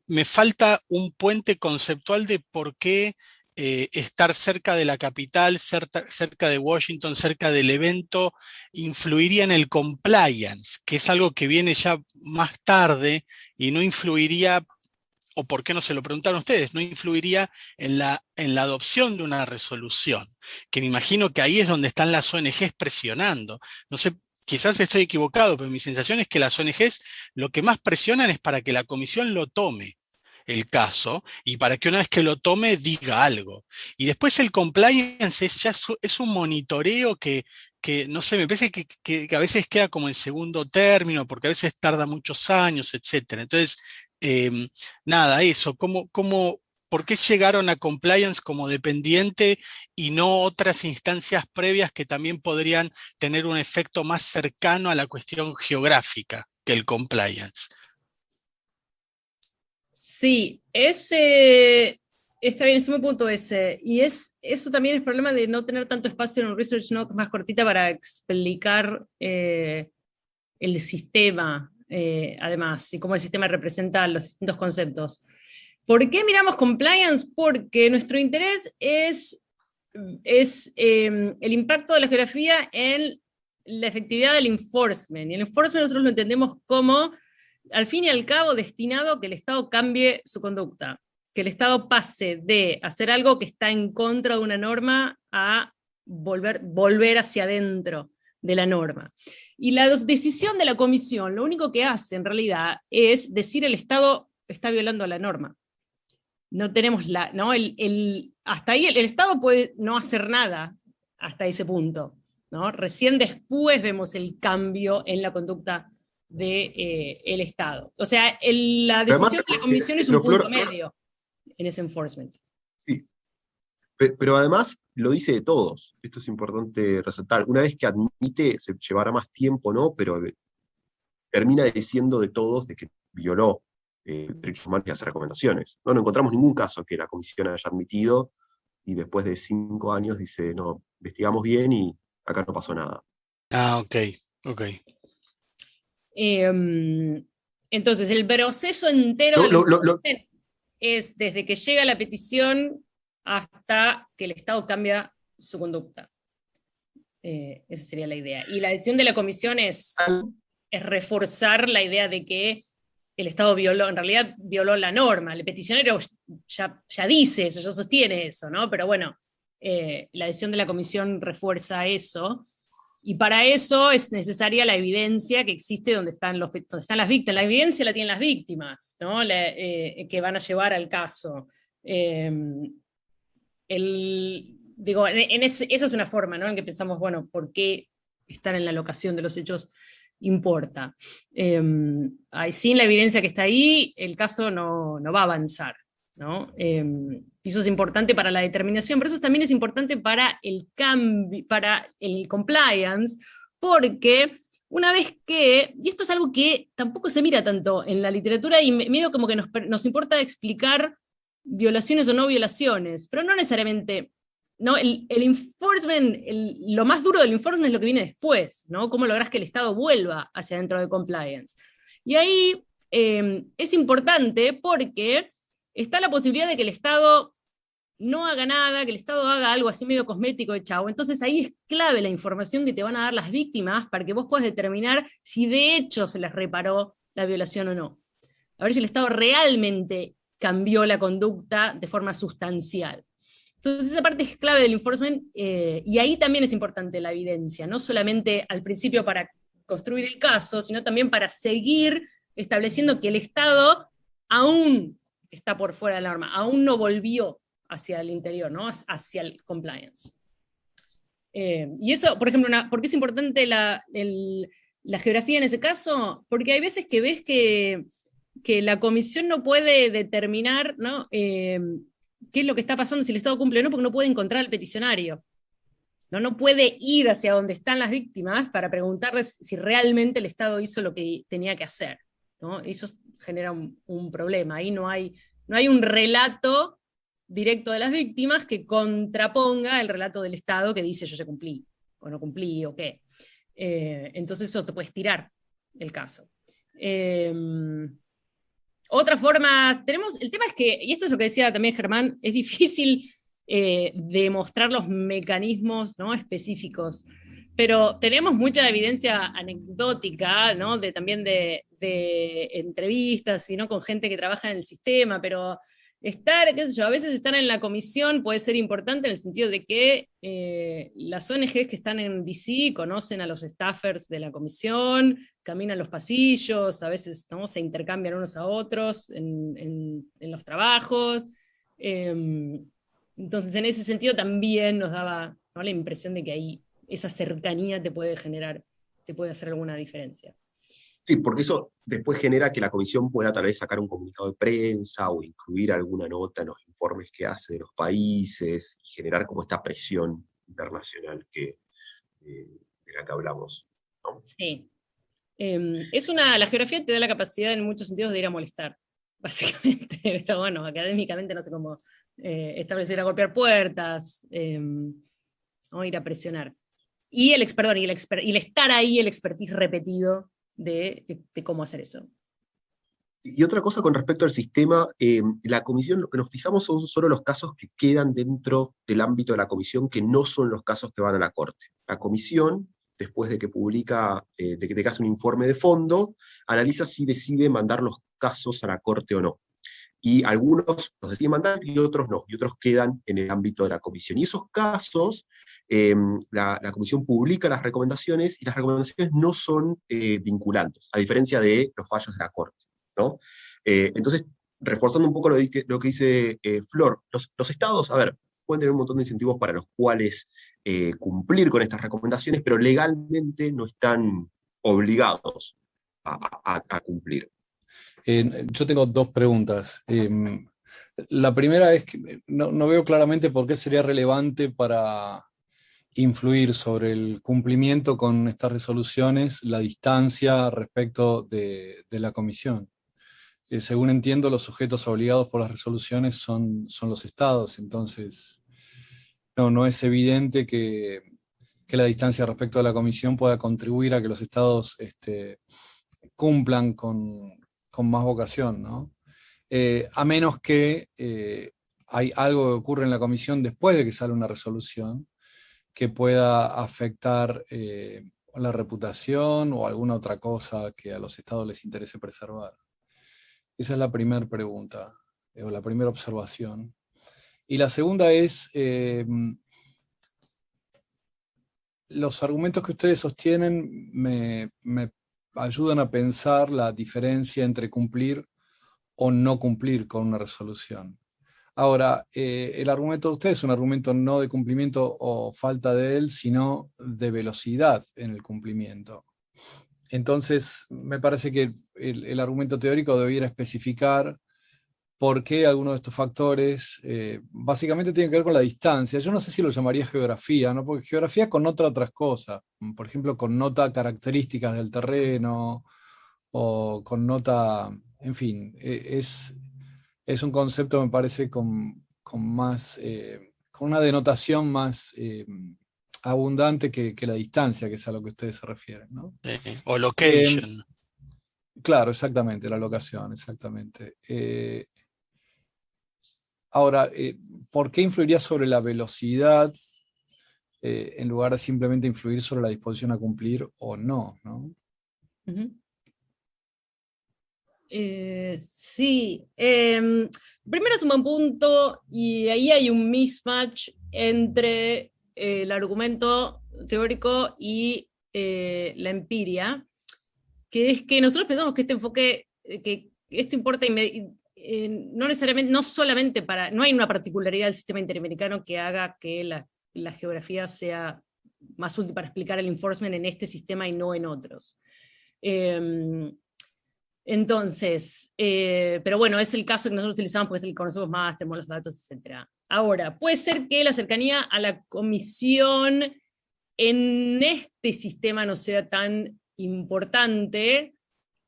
me falta un puente conceptual de por qué estar cerca de la capital, cerca de Washington, cerca del evento, influiría en el compliance, que es algo que viene ya más tarde y no influiría, o por qué no se lo preguntaron ustedes, no influiría en la adopción de una resolución, que me imagino que ahí es donde están las ONGs presionando. No sé, quizás estoy equivocado, pero mi sensación es que las ONGs lo que más presionan es para que la comisión lo tome el caso, y para que una vez que lo tome diga algo. Y después el compliance es un monitoreo que no sé, me parece que a veces queda como en segundo término, porque a veces tarda muchos años, etc. Entonces, nada, eso, ¿por qué llegaron a compliance como dependiente y no otras instancias previas que también podrían tener un efecto más cercano a la cuestión geográfica que el compliance? Sí, está bien, es un punto ese. Y eso también es problema de no tener tanto espacio en un research note más cortita para explicar el sistema, además, y cómo el sistema representa los distintos conceptos. ¿Por qué miramos compliance? Porque nuestro interés es el impacto de la geografía en la efectividad del enforcement. Y el enforcement nosotros lo entendemos como, al fin y al cabo, destinado a que el Estado cambie su conducta, que el Estado pase de hacer algo que está en contra de una norma a volver hacia adentro de la norma. Y la decisión de la comisión, lo único que hace en realidad es decir el Estado está violando la norma. No tenemos hasta ahí el Estado puede no hacer nada hasta ese punto, ¿no? Recién después vemos el cambio en la conducta del Estado. O sea, la decisión de la comisión es un punto medio en ese enforcement. Sí, pero además lo dice de todos. Esto es importante resaltar. Una vez que admite, se llevará más tiempo, ¿no? Pero termina diciendo de todos de que violó derechos humanos y hace recomendaciones. No encontramos ningún caso que la comisión haya admitido y después de 5 años dice, no, investigamos bien y acá no pasó nada. Ah, ok. Entonces, el proceso entero es desde que llega la petición hasta que el Estado cambia su conducta. Esa sería la idea. Y la decisión de la comisión es reforzar la idea de que el Estado en realidad violó la norma. El peticionario ya dice eso, ya sostiene eso, ¿no? Pero bueno, la decisión de la comisión refuerza eso. Y para eso es necesaria la evidencia que existe donde están las víctimas. La evidencia la tienen las víctimas, ¿no? Que van a llevar al caso. Esa es una forma, ¿no? En que pensamos, bueno, ¿por qué estar en la locación de los hechos importa? Sin la evidencia que está ahí, el caso no va a avanzar, ¿no? Y eso es importante para la determinación, pero eso también es importante para el cambio, para el compliance, porque una vez que, y esto es algo que tampoco se mira tanto en la literatura, y medio como que nos importa explicar violaciones o no violaciones, pero no necesariamente, ¿no? El enforcement, lo más duro del enforcement es lo que viene después, ¿no? Cómo lográs que el Estado vuelva hacia dentro de compliance. Y ahí es importante porque está la posibilidad de que el Estado no haga nada, que el Estado haga algo así medio cosmético de chavo. Entonces ahí es clave la información que te van a dar las víctimas para que vos puedas determinar si de hecho se les reparó la violación o no. A ver si el Estado realmente cambió la conducta de forma sustancial. Entonces esa parte es clave del enforcement, y ahí también es importante la evidencia, no solamente al principio para construir el caso, sino también para seguir estableciendo que el Estado aún está por fuera de la norma, aún no volvió hacia el interior, ¿no? Hacia el compliance. Y eso, por ejemplo, ¿por qué es importante la geografía en ese caso? Porque hay veces que ves que la comisión no puede determinar, ¿no? qué es lo que está pasando, si el Estado cumple o no, porque no puede encontrar al peticionario. No puede ir hacia donde están las víctimas para preguntarles si realmente el Estado hizo lo que tenía que hacer, ¿no? Eso genera un problema. Ahí no hay un relato directo de las víctimas que contraponga el relato del Estado que dice yo ya cumplí, o no cumplí, o qué. Entonces eso te puede estirar el caso. Otra forma, el tema es que, y esto es lo que decía también Germán, es difícil demostrar los mecanismos, ¿no?, específicos, pero tenemos mucha evidencia anecdótica, ¿no?, también de entrevistas, y no con gente que trabaja en el sistema, pero qué sé yo, a veces estar en la comisión puede ser importante en el sentido de que las ONGs que están en DC conocen a los staffers de la comisión, caminan los pasillos, a veces, ¿no?, se intercambian unos a otros en los trabajos. Entonces, en ese sentido también nos daba, ¿no?, la impresión de que ahí esa cercanía te puede hacer alguna diferencia. Sí, porque eso después genera que la comisión pueda tal vez sacar un comunicado de prensa o incluir alguna nota en los informes que hace de los países y generar como esta presión internacional de la que hablamos, ¿no? Sí. La geografía te da la capacidad en muchos sentidos de ir a molestar, básicamente, pero bueno, académicamente no sé cómo establecer, a golpear puertas, o ir a presionar. Y el estar ahí, el expertise repetido de cómo hacer eso. Y otra cosa con respecto al sistema, la comisión, lo que nos fijamos son solo los casos que quedan dentro del ámbito de la comisión, que no son los casos que van a la Corte. La comisión, después de que publica, de que hace un informe de fondo, analiza si decide mandar los casos a la Corte o no. Y algunos los deciden mandar y otros no, y otros quedan en el ámbito de la comisión. Y esos casos, la comisión publica las recomendaciones, y las recomendaciones no son vinculantes, a diferencia de los fallos de la Corte, ¿no? Entonces, reforzando un poco lo que dice Flor, los estados, a ver, pueden tener un montón de incentivos para los cuales cumplir con estas recomendaciones, pero legalmente no están obligados a cumplir. Yo tengo dos preguntas. La primera es que no veo claramente por qué sería relevante para influir sobre el cumplimiento con estas resoluciones la distancia respecto de la comisión. Según entiendo, los sujetos obligados por las resoluciones son los estados, entonces no es evidente que la distancia respecto de la comisión pueda contribuir a que los estados cumplan con más vocación, ¿no? A menos que hay algo que ocurre en la comisión después de que sale una resolución que pueda afectar la reputación o alguna otra cosa que a los estados les interese preservar. Esa es la primera pregunta, o la primera observación. Y la segunda es, los argumentos que ustedes sostienen me ayudan a pensar la diferencia entre cumplir o no cumplir con una resolución. Ahora, el argumento de ustedes es un argumento no de cumplimiento o falta de él, sino de velocidad en el cumplimiento. Entonces, me parece que el argumento teórico debiera especificar por qué algunos de estos factores básicamente tienen que ver con la distancia. Yo no sé si lo llamaría geografía, ¿no? Porque geografía connota otras cosas. Por ejemplo, connota características del terreno, o connota, en fin, es un concepto, me parece, con una denotación más abundante que la distancia, que es a lo que ustedes se refieren, ¿no? O location. Claro, exactamente, la locación, exactamente. Ahora, ¿por qué influiría sobre la velocidad en lugar de simplemente influir sobre la disposición a cumplir o no, ¿no? Uh-huh. Sí. Primero es un buen punto, y ahí hay un mismatch entre el argumento teórico y la empiria, que es que nosotros pensamos que este enfoque, que esto importa no necesariamente, no hay una particularidad del sistema interamericano que haga que la geografía sea más útil para explicar el enforcement en este sistema y no en otros. Entonces, pero bueno, es el caso que nosotros utilizamos porque es el que conocemos más, tenemos los datos, etc. Ahora, puede ser que la cercanía a la comisión en este sistema no sea tan importante,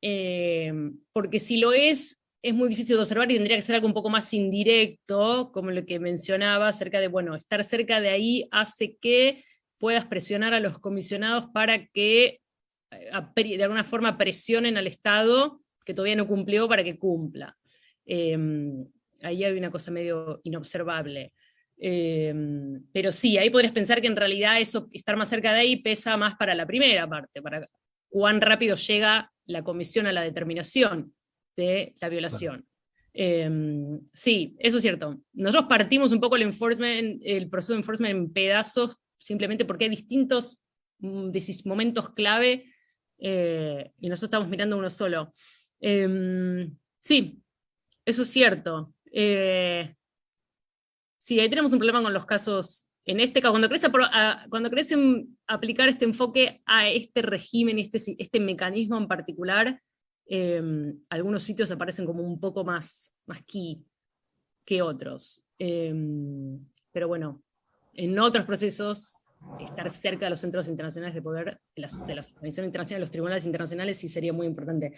porque si lo es muy difícil de observar y tendría que ser algo un poco más indirecto, como lo que mencionaba, acerca de, bueno, estar cerca de ahí hace que puedas presionar a los comisionados para que de alguna forma presionen al Estado que todavía no cumplió para que cumpla. Ahí hay una cosa medio inobservable. Pero sí, ahí podrías pensar que en realidad eso, estar más cerca de ahí, pesa más para la primera parte, para cuán rápido llega la comisión a la determinación de la violación. Sí, eso es cierto. Nosotros partimos un poco el proceso de enforcement en pedazos, simplemente porque hay distintos momentos clave, y nosotros estamos mirando uno solo. Sí, eso es cierto. Sí, ahí tenemos un problema con los casos. En este caso, cuando crees aplicar este enfoque a este régimen, este mecanismo en particular, algunos sitios aparecen como un poco más key que otros. Pero bueno, en otros procesos, estar cerca de los centros internacionales de poder, de las organizaciones internacionales, los tribunales internacionales, sí sería muy importante.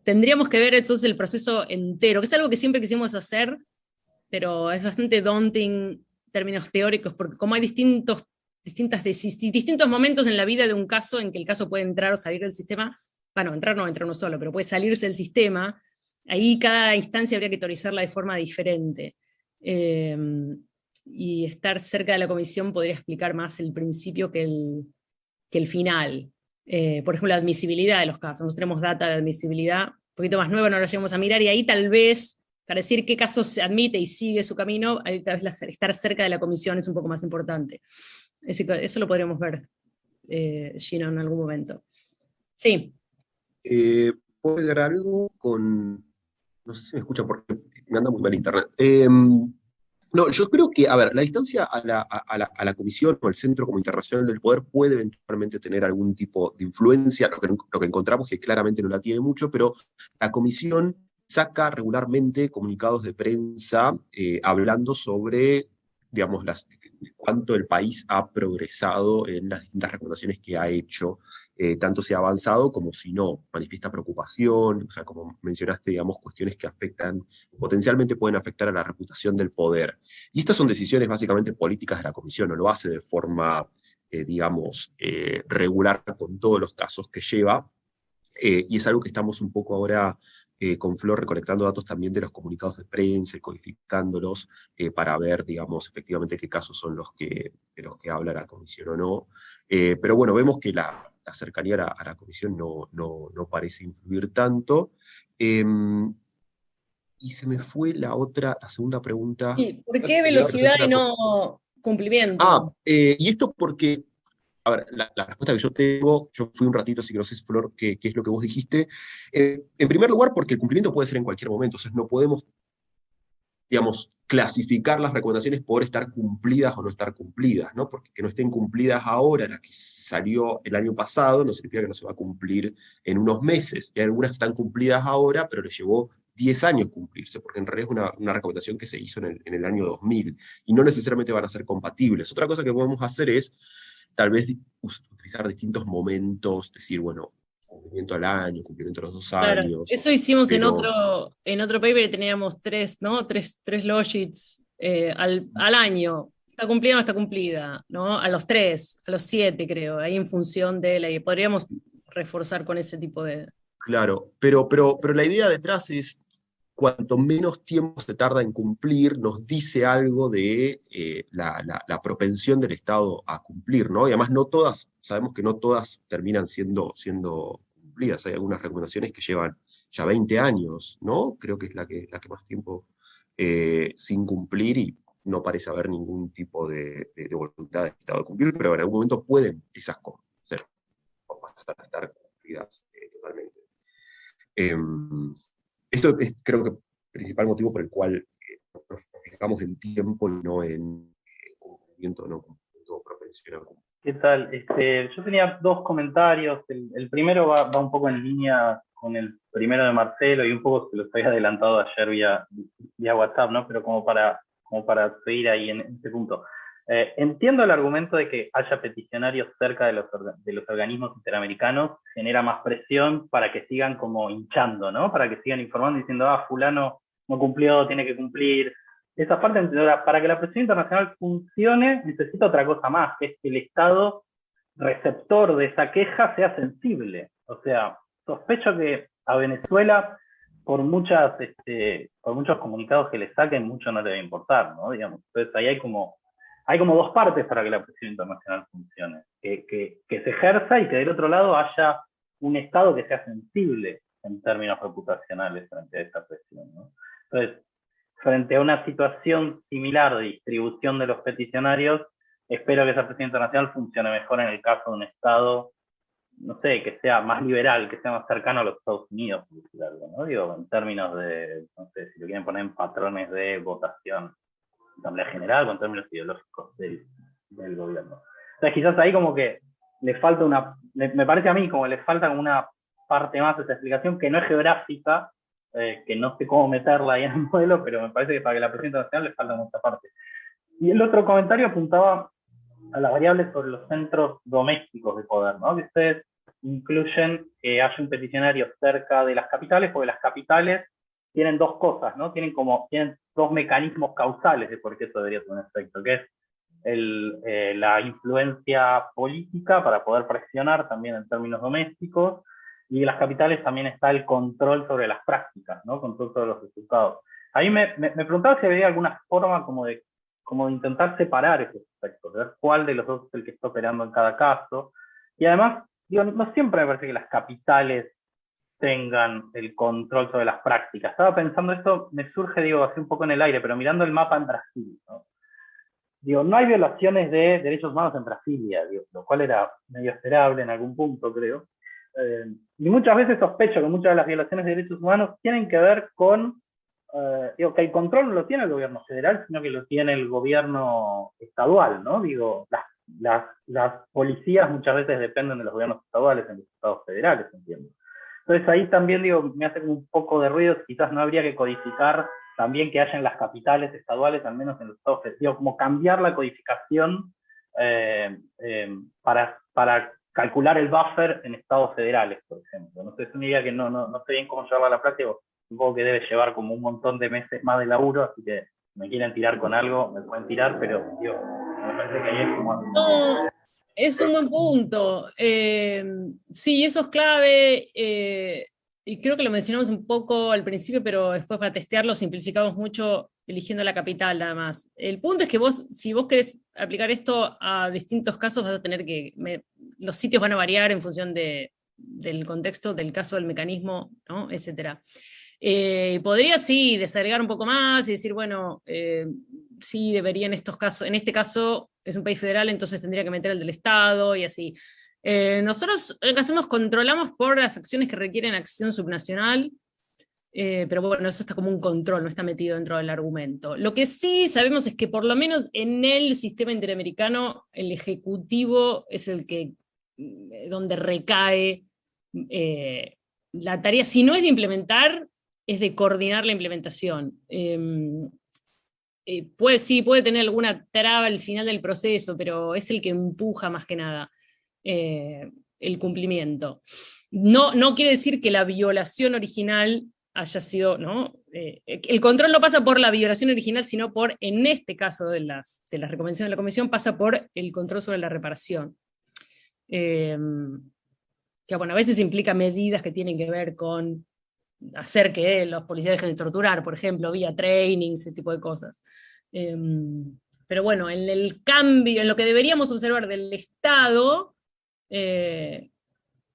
Tendríamos que ver entonces el proceso entero, que es algo que siempre quisimos hacer, pero es bastante daunting en términos teóricos, porque como hay distintos momentos en la vida de un caso en que el caso puede entrar o salir del sistema, bueno, entrar uno solo, pero puede salirse del sistema, ahí cada instancia habría que teorizarla de forma diferente. Y estar cerca de la comisión podría explicar más el principio que el final. Por ejemplo, la admisibilidad de los casos. Nosotros tenemos data de admisibilidad un poquito más nueva, no la llegamos a mirar, y ahí tal vez, para decir qué caso se admite y sigue su camino, ahí tal vez estar cerca de la comisión es un poco más importante. Eso lo podríamos ver, Gino, en algún momento. Sí. ¿Puedo agregar algo con...? No sé si me escucha porque me anda muy mal internet. No, yo creo que, a ver, la distancia a la Comisión o al Centro como Internacional del Poder puede eventualmente tener algún tipo de influencia, lo que encontramos que claramente no la tiene mucho, pero la Comisión saca regularmente comunicados de prensa hablando sobre, digamos, cuánto el país ha progresado en las distintas recomendaciones que ha hecho, tanto si ha avanzado como si no, manifiesta preocupación, o sea, como mencionaste, digamos, cuestiones que potencialmente pueden afectar a la reputación del poder. Y estas son decisiones básicamente políticas de la Comisión, no lo hace de forma, digamos, regular con todos los casos que lleva, y es algo que estamos un poco ahora con Flor recolectando datos también de los comunicados de prensa y codificándolos para ver, digamos, efectivamente qué casos son de los que habla la Comisión o no. Pero bueno, vemos que la cercanía a la Comisión no parece influir tanto. Y se me fue la segunda pregunta. Sí, ¿por qué velocidad y no cumplimiento? Y esto porque, a ver, la respuesta que yo tengo, yo fui un ratito, así que no sé, Flor, qué es lo que vos dijiste. En primer lugar, porque el cumplimiento puede ser en cualquier momento, o sea, no podemos, digamos, clasificar las recomendaciones por estar cumplidas o no estar cumplidas, ¿no? Porque que no estén cumplidas ahora, la que salió el año pasado, no significa que no se va a cumplir en unos meses. Y hay algunas que están cumplidas ahora, pero les llevó 10 años cumplirse, porque en realidad es una recomendación que se hizo en el año 2000, y no necesariamente van a ser compatibles. Otra cosa que podemos hacer es tal vez utilizar distintos momentos, decir, bueno, cumplimiento al año, cumplimiento a los 2 Claro, años. eso hicimos en otro paper, y teníamos tres logits al año. Está cumplida o no está cumplida, ¿no? A los 3, a los 7 creo, ahí en función de la... Podríamos reforzar con ese tipo de... Claro, pero la idea detrás es, cuanto menos tiempo se tarda en cumplir, nos dice algo de la propensión del Estado a cumplir, ¿no? Y además sabemos que no todas terminan siendo cumplidas. Hay algunas recomendaciones que llevan ya 20 años, ¿no? Creo que es la que más tiempo sin cumplir, y no parece haber ningún tipo de voluntad del Estado de cumplir, pero en algún momento pueden esas cosas pasar a estar cumplidas totalmente. Esto es, creo que, el principal motivo por el cual nos fijamos en tiempo y no en cumplimiento, no cumplimiento, propensión a cumplir. ¿Qué tal? Yo tenía 2 comentarios. El primero va un poco en línea con el primero de Marcelo, y un poco se los había adelantado ayer vía WhatsApp, ¿no? Pero como para seguir ahí en este punto. Entiendo el argumento de que haya peticionarios cerca de los organismos interamericanos, genera más presión para que sigan como hinchando, ¿no? Para que sigan informando y diciendo, fulano no cumplió, tiene que cumplir. Esa parte, para que la presión internacional funcione, necesita otra cosa más, que es que el Estado receptor de esa queja sea sensible. O sea, sospecho que a Venezuela, por muchos comunicados que le saquen, mucho no le va a importar, ¿no? Digamos. Entonces ahí hay como dos partes para que la presión internacional funcione. Que se ejerza y que del otro lado haya un Estado que sea sensible en términos reputacionales frente a esta presión, ¿no? Entonces, frente a una situación similar de distribución de los peticionarios, espero que esa presión internacional funcione mejor en el caso de un Estado, no sé, que sea más liberal, que sea más cercano a los Estados Unidos, por decir algo, ¿no? Digo, en términos de, no sé, si lo quieren poner en patrones de votación, Asamblea General, o en términos ideológicos del gobierno. Entonces, quizás ahí como que le falta me parece a mí como le falta como una parte más de esa explicación que no es geográfica, que no sé cómo meterla ahí en el modelo, pero me parece que para que la presión internacional le falta mucha parte. Y el otro comentario apuntaba a las variables sobre los centros domésticos de poder, ¿no? Que ustedes incluyen que haya un peticionario cerca de las capitales, porque las capitales tienen dos cosas, ¿no? Tienen dos mecanismos causales de por qué eso debería tener un efecto, que es la influencia política para poder presionar también en términos domésticos, y en las capitales también está el control sobre las prácticas, ¿no? Control sobre los resultados. A mí me preguntaba si había alguna forma como de intentar separar esos aspectos, ver cuál de los dos es el que está operando en cada caso. Y además, digo, no siempre me parece que las capitales tengan el control sobre las prácticas. Estaba pensando esto, me surge, digo, así un poco en el aire, pero mirando el mapa en Brasil, ¿no? Digo, no hay violaciones de derechos humanos en Brasilia, digo, lo cual era medio esperable en algún punto, creo. Y muchas veces sospecho que muchas de las violaciones de derechos humanos tienen que ver con digo, que el control no lo tiene el gobierno federal, sino que lo tiene el gobierno estadual, ¿no? Digo, las policías muchas veces dependen de los gobiernos estaduales en los estados federales, entiendo. Entonces ahí también, digo, me hace un poco de ruido, quizás no habría que codificar también que haya en las capitales estaduales, al menos en los estados federales, digo, como cambiar la codificación para calcular el buffer en estados federales, por ejemplo. No sé, es una idea que no sé bien cómo llevarla a la práctica, supongo que debe llevar como un montón de meses más de laburo, así que me quieren tirar con algo, me pueden tirar, pero digo, me parece que ahí es como... No, es un buen punto. Sí, eso es clave, y creo que lo mencionamos un poco al principio, pero después para testearlo simplificamos mucho eligiendo la capital nada más. El punto es que si vos querés aplicar esto a distintos casos, vas a tener los sitios van a variar en función del contexto, del caso, del mecanismo, ¿no? Etcétera. Podría sí desagregar un poco más y decir, bueno, sí debería en este caso es un país federal, entonces tendría que meter el del Estado y así. Nosotros lo que hacemos, controlamos por las acciones que requieren acción subnacional, pero bueno, eso está como un control, no está metido dentro del argumento. Lo que sí sabemos es que por lo menos en el sistema interamericano, el ejecutivo es el que, donde recae la tarea, si no es de implementar, es de coordinar la implementación. Puede tener alguna traba al final del proceso, pero es el que empuja más que nada el cumplimiento. No quiere decir que la violación original haya sido, ¿no? El control no pasa por la violación original, sino por, en este caso de las recomendaciones de la Comisión, pasa por el control sobre la reparación. Que bueno, a veces implica medidas que tienen que ver con hacer que los policías dejen de torturar, por ejemplo, vía training, ese tipo de cosas. Pero bueno, en el cambio, en lo que deberíamos observar del Estado,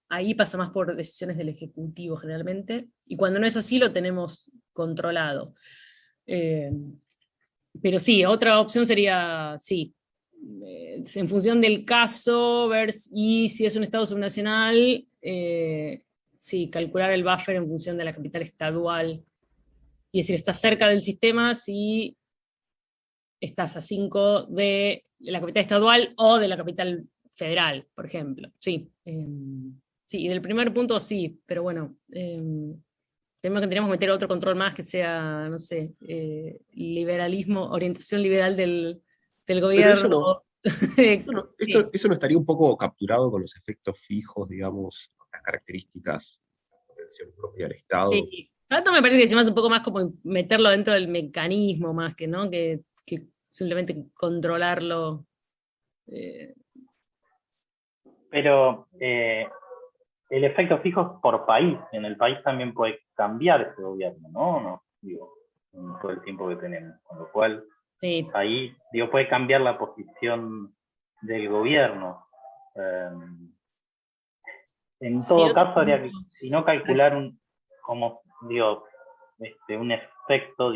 ahí pasa más por decisiones del Ejecutivo generalmente, y cuando no es así lo tenemos controlado. Pero sí, otra opción sería, sí, en función del caso, ver y si es un Estado subnacional, sí, calcular el buffer en función de la capital estadual, y decir, estás cerca del sistema si estás a 5 de la capital estadual o de la capital federal, por ejemplo. Sí, sí, y del primer punto sí, pero bueno, tendríamos que meter otro control más que sea, no sé, liberalismo, orientación liberal del gobierno. Eso no estaría un poco capturado con los efectos fijos, digamos, las características de la propia del Estado. Sí. Tanto me parece que es un poco más como meterlo dentro del mecanismo, más que, ¿no? que simplemente controlarlo. Pero el efecto fijo es por país. En el país también puede cambiar ese gobierno, ¿no? No, digo, en todo el tiempo que tenemos. Con lo cual, Sí. ahí, digo, puede cambiar la posición del gobierno. En Sí, todo otro caso, habría que, punto. si no, calcular un efecto,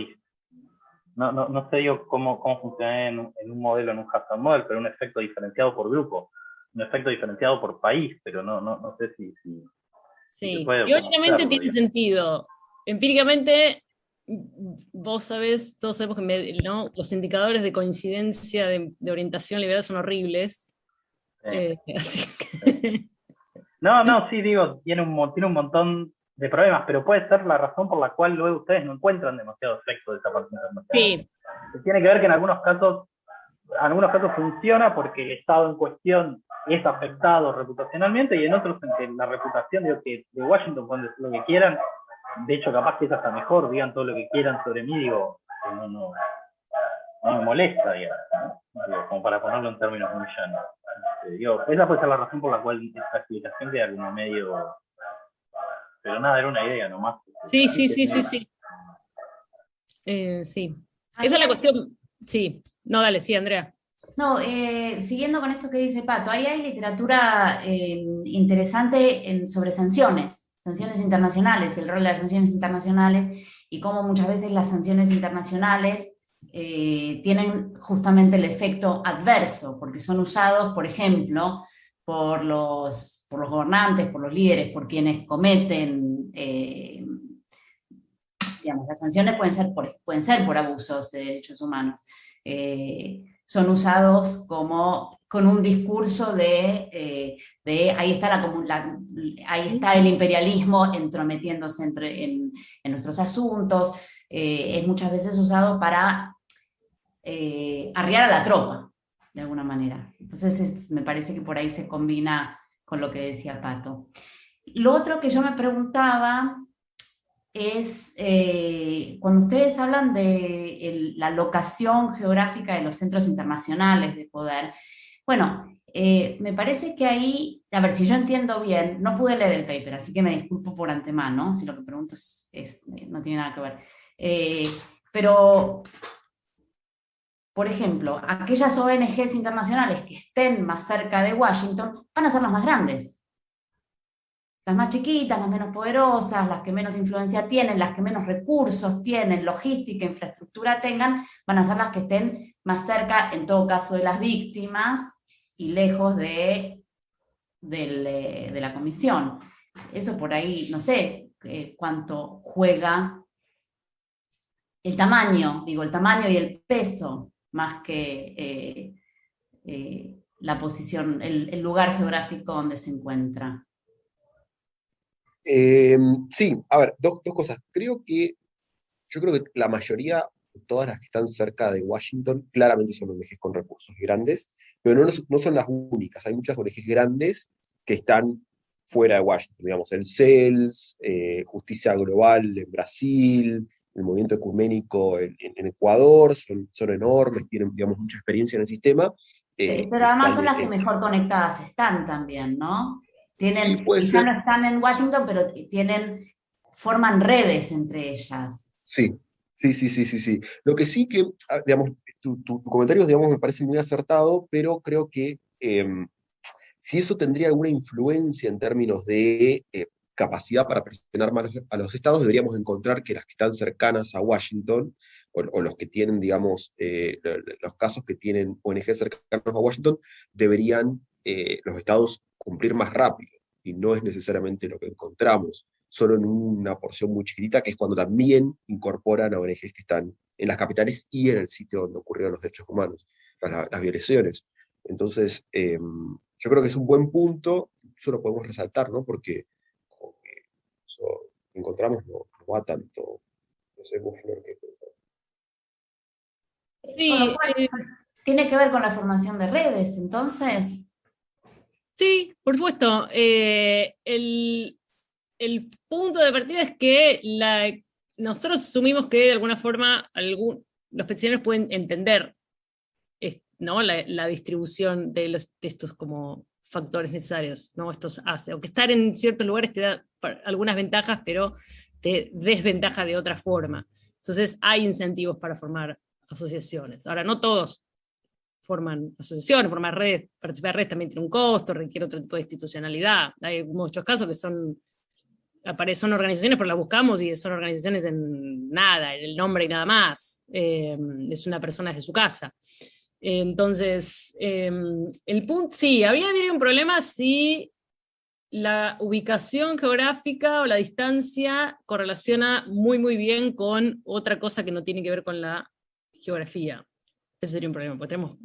no sé digo cómo funciona en un modelo, en un Hazard model, pero un efecto diferenciado por grupo, un efecto diferenciado por país, pero no sé si se Sí, puede o cómo teóricamente hacerlo, tiene digamos. sentido. Empíricamente, vos sabés, todos sabemos que ¿no? Los indicadores de coincidencia de orientación liberal son horribles. Así que... Sí, digo, tiene un montón de problemas, pero puede ser la razón por la cual luego ustedes no encuentran demasiado efecto de esa parte internacional. Sí, Tiene que ver que en algunos casos funciona porque el Estado en cuestión es afectado reputacionalmente, y en otros en que la reputación, digo, que de Washington pueden decir lo que quieran, de hecho capaz que es hasta mejor, digan todo lo que quieran sobre mí, digo, que no me molesta, digamos, ¿no? Digo, como para ponerlo en términos muy llanos. Digo, esa puede ser la razón por la cual esta explicación queda como medio... Pero nada, era una idea nomás. sí. Sí. Esa es la cuestión. Sí. No, dale, sí, Andrea. No, siguiendo con esto que dice Pato, ahí hay literatura interesante sobre sanciones internacionales, el rol de las sanciones internacionales y cómo muchas veces las sanciones internacionales tienen justamente el efecto adverso, porque son usados, por ejemplo, por los gobernantes, por los líderes, por quienes cometen, digamos, las sanciones pueden ser por abusos de derechos humanos. Son usados como con un discurso de ahí está el imperialismo entrometiéndose en nuestros asuntos, es muchas veces usado para arriar a la tropa, de alguna manera. Entonces me parece que por ahí se combina con lo que decía Pato. Lo otro que yo me preguntaba es cuando ustedes hablan de la locación geográfica de los centros internacionales de poder. Bueno, me parece que ahí, a ver si yo entiendo bien, no pude leer el paper, así que me disculpo por antemano, si lo que pregunto no tiene nada que ver. Pero, por ejemplo, aquellas ONGs internacionales que estén más cerca de Washington van a ser las más grandes. Las más chiquitas, las menos poderosas, las que menos influencia tienen, las que menos recursos tienen, logística, infraestructura tengan, van a ser las que estén más cerca, en todo caso, de las víctimas y lejos de la comisión. Eso por ahí, no sé cuánto juega el tamaño y el peso, más que la posición, el lugar geográfico donde se encuentra. Sí, a ver, dos cosas. Yo creo que la mayoría, todas las que están cerca de Washington, claramente son ONGs con recursos grandes, pero no son las únicas. Hay muchas ONGs grandes que están fuera de Washington, digamos, el CELS, Justicia Global en Brasil, el movimiento ecuménico en Ecuador, son enormes, tienen, digamos, mucha experiencia en el sistema. Pero además son las que mejor conectadas están también, ¿no? Sí, puede quizá ser. no están en Washington, pero forman redes entre ellas. Sí. Lo que sí que, digamos, tu comentario, digamos, me parece muy acertado, pero creo que si eso tendría alguna influencia en términos de capacidad para presionar más a los estados, deberíamos encontrar que las que están cercanas a Washington, o los que tienen, digamos, los casos que tienen ONG cercanos a Washington, deberían los estados cumplir más rápido, y no es necesariamente lo que encontramos, solo en una porción muy chiquitita, que es cuando también incorporan a ONGs que están en las capitales y en el sitio donde ocurrieron los derechos humanos, las violaciones. Entonces, yo creo que es un buen punto, eso lo podemos resaltar, ¿no? Porque eso encontramos no va tanto. No sé, vos, Flor, ¿qué pensás? Sí, Con lo cual, tiene que ver con la formación de redes, entonces. Sí, por supuesto. El punto de partida es que nosotros asumimos que de alguna forma los peticionarios pueden entender, ¿no? la distribución de estos como factores necesarios, ¿no? Esto hace, aunque estar en ciertos lugares te da algunas ventajas, pero te desventaja de otra forma. Entonces hay incentivos para formar asociaciones. Ahora, no todos forman asociaciones, formar redes, participar de redes también tiene un costo, requiere otro tipo de institucionalidad. Hay muchos casos que son organizaciones, pero las buscamos y son organizaciones en nada, en el nombre y nada más. Es una persona desde su casa. Entonces, el punto, sí, había habido un problema si la ubicación geográfica o la distancia correlaciona muy, muy bien con otra cosa que no tiene que ver con la geografía. Ese sería un problema, porque estamos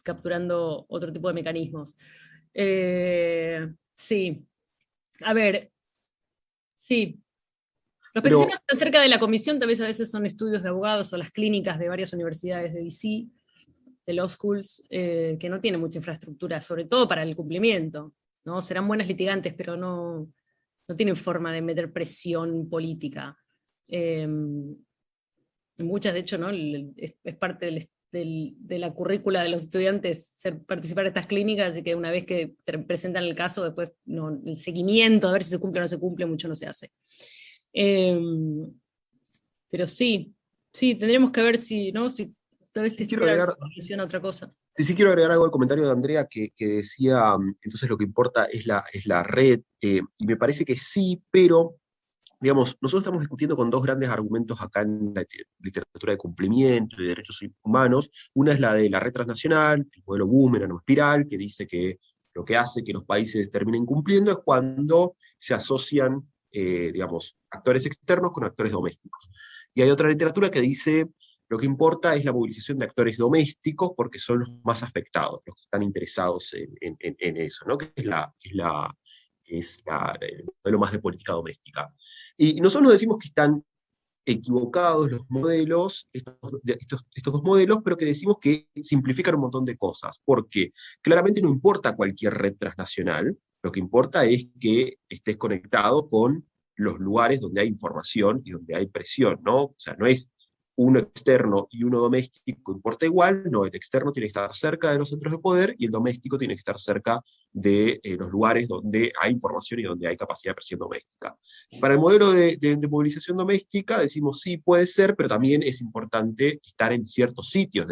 capturando otro tipo de mecanismos. Sí. A ver, sí. Los peticiones acerca de la comisión tal vez a veces son estudios de abogados o las clínicas de varias universidades de DC, de law schools, que no tienen mucha infraestructura, sobre todo para el cumplimiento, ¿no? Serán buenas litigantes, pero no tienen forma de meter presión política. Muchas, de hecho, ¿no? Es parte de la currícula de los estudiantes participar de estas clínicas, así que una vez que te presentan el caso, después el seguimiento, a ver si se cumple o no se cumple, mucho no se hace. Pero sí, tendríamos que ver si tal vez quiero agregar otra cosa. Sí, quiero agregar algo al comentario de Andrea que decía, entonces lo que importa es la red, y me parece que sí, pero, digamos, nosotros estamos discutiendo con dos grandes argumentos acá en la literatura de cumplimiento y de derechos humanos. Una es la de la red transnacional, el modelo boomerang o espiral, que dice que lo que hace que los países terminen cumpliendo es cuando se asocian, digamos, actores externos con actores domésticos. Y hay otra literatura que dice lo que importa es la movilización de actores domésticos porque son los más afectados, los que están interesados en eso, ¿no? Que es el modelo más de política doméstica. Y nosotros nos decimos que están equivocados los modelos, estos dos modelos, pero que decimos que simplifican un montón de cosas, porque claramente no importa cualquier red transnacional, lo que importa es que estés conectado con los lugares donde hay información y donde hay presión, ¿no? O sea, no es uno externo y uno doméstico importa igual, no, el externo tiene que estar cerca de los centros de poder y el doméstico tiene que estar cerca de los lugares donde hay información y donde hay capacidad de presión doméstica. Para el modelo de movilización doméstica decimos sí, puede ser, pero también es importante estar en ciertos sitios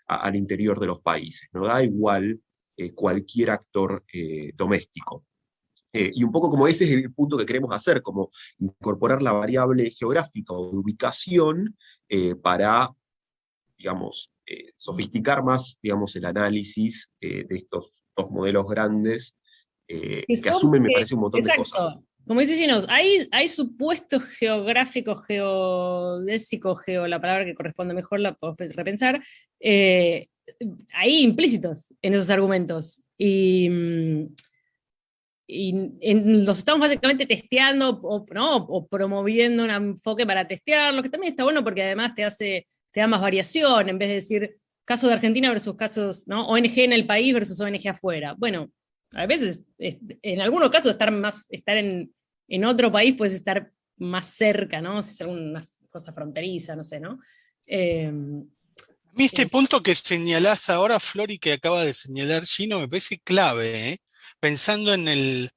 al interior de los países, no da igual cualquier actor doméstico. Y un poco como ese es el punto que queremos hacer, como incorporar la variable geográfica o de ubicación para, digamos, sofisticar más, digamos, el análisis de estos dos modelos grandes que asumen, me parece, un montón de cosas. Como dice Ginos, hay supuestos geográficos, geodésicos, la palabra que corresponde mejor la podemos repensar, ahí implícitos en esos argumentos. Y los estamos básicamente testeando o promoviendo un enfoque para testearlo, que también está bueno porque además te da más variación, en vez de decir casos de Argentina versus casos, ¿no? ONG en el país versus ONG afuera. Bueno, a veces, en algunos casos, estar en otro país puedes estar más cerca, ¿no? Si es alguna cosa fronteriza, no sé, ¿no? A mí este punto que señalás ahora, Flor, y que acaba de señalar Gino, me parece clave, pensando en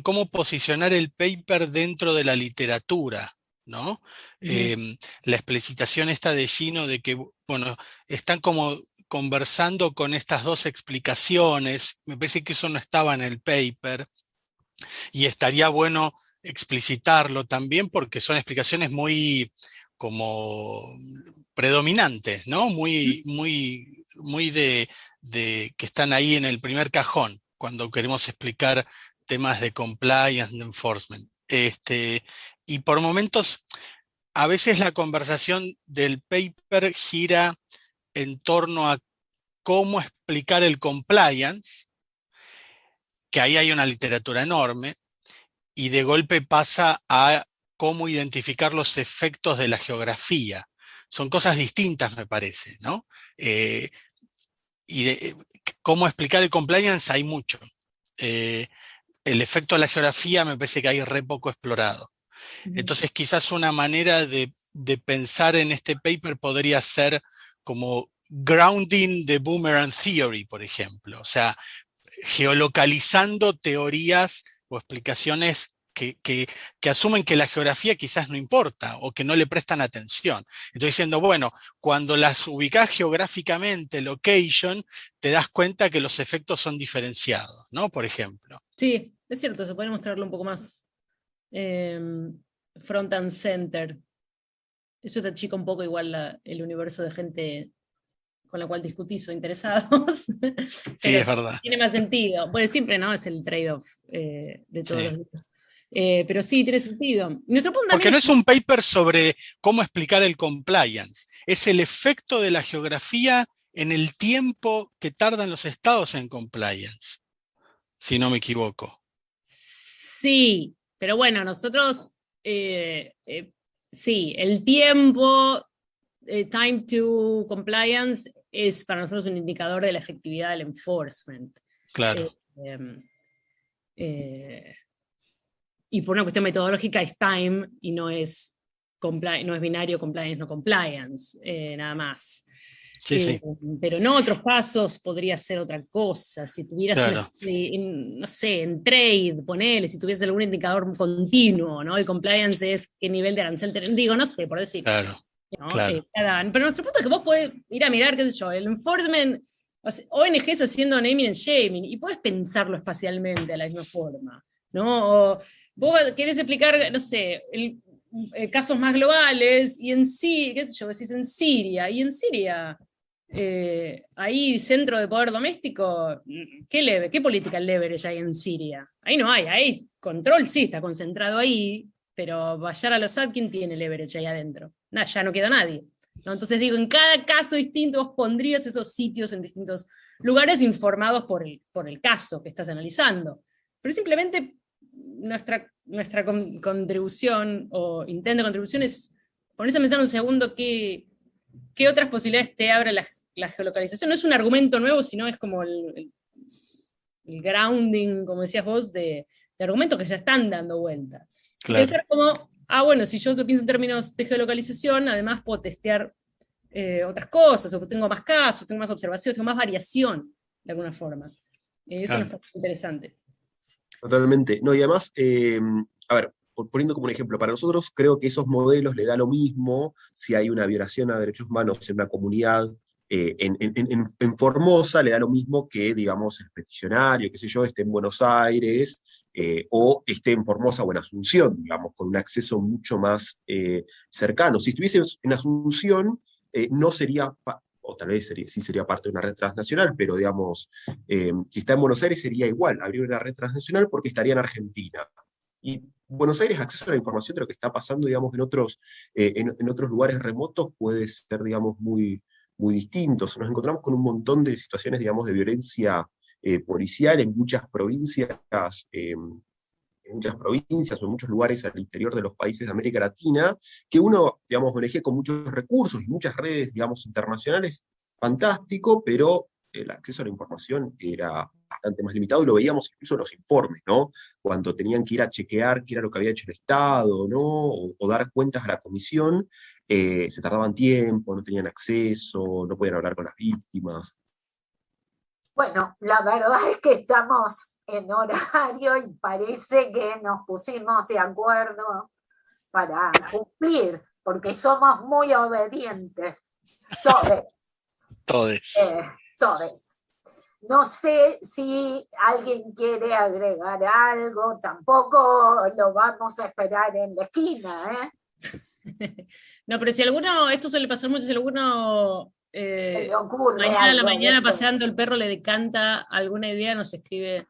cómo posicionar el paper dentro de la literatura, ¿no? La explicitación esta de Gino de que, bueno, están como conversando con estas dos explicaciones, me parece que eso no estaba en el paper, y estaría bueno explicitarlo también porque son explicaciones muy como predominantes, ¿no? Muy de que están ahí en el primer cajón cuando queremos explicar temas de compliance, de enforcement. Y por momentos, a veces la conversación del paper gira en torno a cómo explicar el compliance, que ahí hay una literatura enorme, y de golpe pasa a cómo identificar los efectos de la geografía. Son cosas distintas, me parece, ¿no? Y cómo explicar el compliance hay mucho. El efecto de la geografía me parece que hay re poco explorado. Entonces quizás una manera de pensar en este paper podría ser como grounding the boomerang theory, por ejemplo. O sea, geolocalizando teorías o explicaciones que asumen que la geografía quizás no importa o que no le prestan atención. Estoy diciendo, bueno, cuando las ubicás geográficamente, location, te das cuenta que los efectos son diferenciados, ¿no? Por ejemplo. Sí, es cierto, se puede mostrarlo un poco más front and center. Eso te achica un poco igual el universo de gente con la cual discutís o interesados. Sí, es verdad. Tiene más sentido. Pues siempre, ¿no? Es el trade-off de todos Sí. los días. Pero sí, tiene sentido. Nuestro punto Porque también no es un paper sobre cómo explicar el compliance, es el efecto de la geografía en el tiempo que tardan los estados en compliance, si no me equivoco. Sí, pero bueno, nosotros, sí, el tiempo, time to compliance, es para nosotros un indicador de la efectividad del enforcement. Claro. Y por una cuestión metodológica es time y no es binario compliance, no compliance, nada más. Sí, sí. Pero en otros casos podría ser otra cosa. Si tuvieras, Claro. no sé, en trade, ponele, si tuvieses algún indicador continuo, ¿no? El compliance es qué nivel de arancel digo, no sé, por decir. Claro. ¿No? Claro. Pero nuestro punto es que vos podés ir a mirar, qué sé yo, el enforcement, o sea, ONGs haciendo naming and shaming, y podés pensarlo espacialmente de la misma forma, ¿no? O vos querés explicar, no sé, casos más globales, y en sí, qué sé yo, decís en Siria, y en Siria, ahí centro de poder doméstico, ¿qué política leverage hay en Siria? Ahí no hay control sí está concentrado ahí, pero Bashar al-Assad, ¿quién tiene leverage ahí adentro? Ya no queda nadie, ¿no? Entonces digo, en cada caso distinto vos pondrías esos sitios en distintos lugares informados por el caso que estás analizando. Pero simplemente nuestra contribución o intento de contribución es ponerse a pensar un segundo qué otras posibilidades te abre la geolocalización. No es un argumento nuevo, sino es como el grounding, como decías vos, de argumentos que ya están dando vuelta. Claro. Pensar como, bueno, si yo pienso en términos de geolocalización, además puedo testear otras cosas, o tengo más casos, tengo más observaciones, tengo más variación, de alguna forma. Eso Claro. nos parece interesante. Totalmente. No, y además, a ver, poniendo como un ejemplo, para nosotros creo que esos modelos le da lo mismo si hay una violación a derechos humanos en una comunidad. En Formosa le da lo mismo que, digamos, el peticionario, qué sé yo, esté en Buenos Aires o esté en Formosa o en Asunción, digamos, con un acceso mucho más cercano. Si estuviese en Asunción, no sería, o tal vez sí sería parte de una red transnacional, pero digamos, si está en Buenos Aires sería igual, habría una red transnacional porque estaría en Argentina. Y Buenos Aires, acceso a la información de lo que está pasando, digamos, en otros lugares remotos puede ser, digamos, muy distintos. Nos encontramos con un montón de situaciones, digamos, de violencia policial en muchas provincias o en muchos lugares al interior de los países de América Latina, que uno, digamos, ONG con muchos recursos y muchas redes, digamos, internacionales, fantástico, pero el acceso a la información era bastante más limitado y lo veíamos incluso en los informes, ¿no? Cuando tenían que ir a chequear qué era lo que había hecho el Estado, ¿no? O dar cuentas a la comisión, se tardaban tiempo, no tenían acceso, no podían hablar con las víctimas. Bueno, la verdad es que estamos en horario y parece que nos pusimos de acuerdo para cumplir, porque somos muy obedientes. Todes. No sé si alguien quiere agregar algo, tampoco lo vamos a esperar en la esquina, No, pero si alguno, esto suele pasar mucho, si alguno mañana a la mañana paseando el perro le decanta alguna idea, nos escribe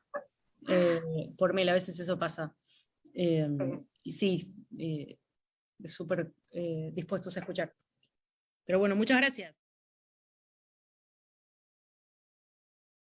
por mail, a veces eso pasa. Y sí, súper dispuestos a escuchar. Pero bueno, muchas gracias.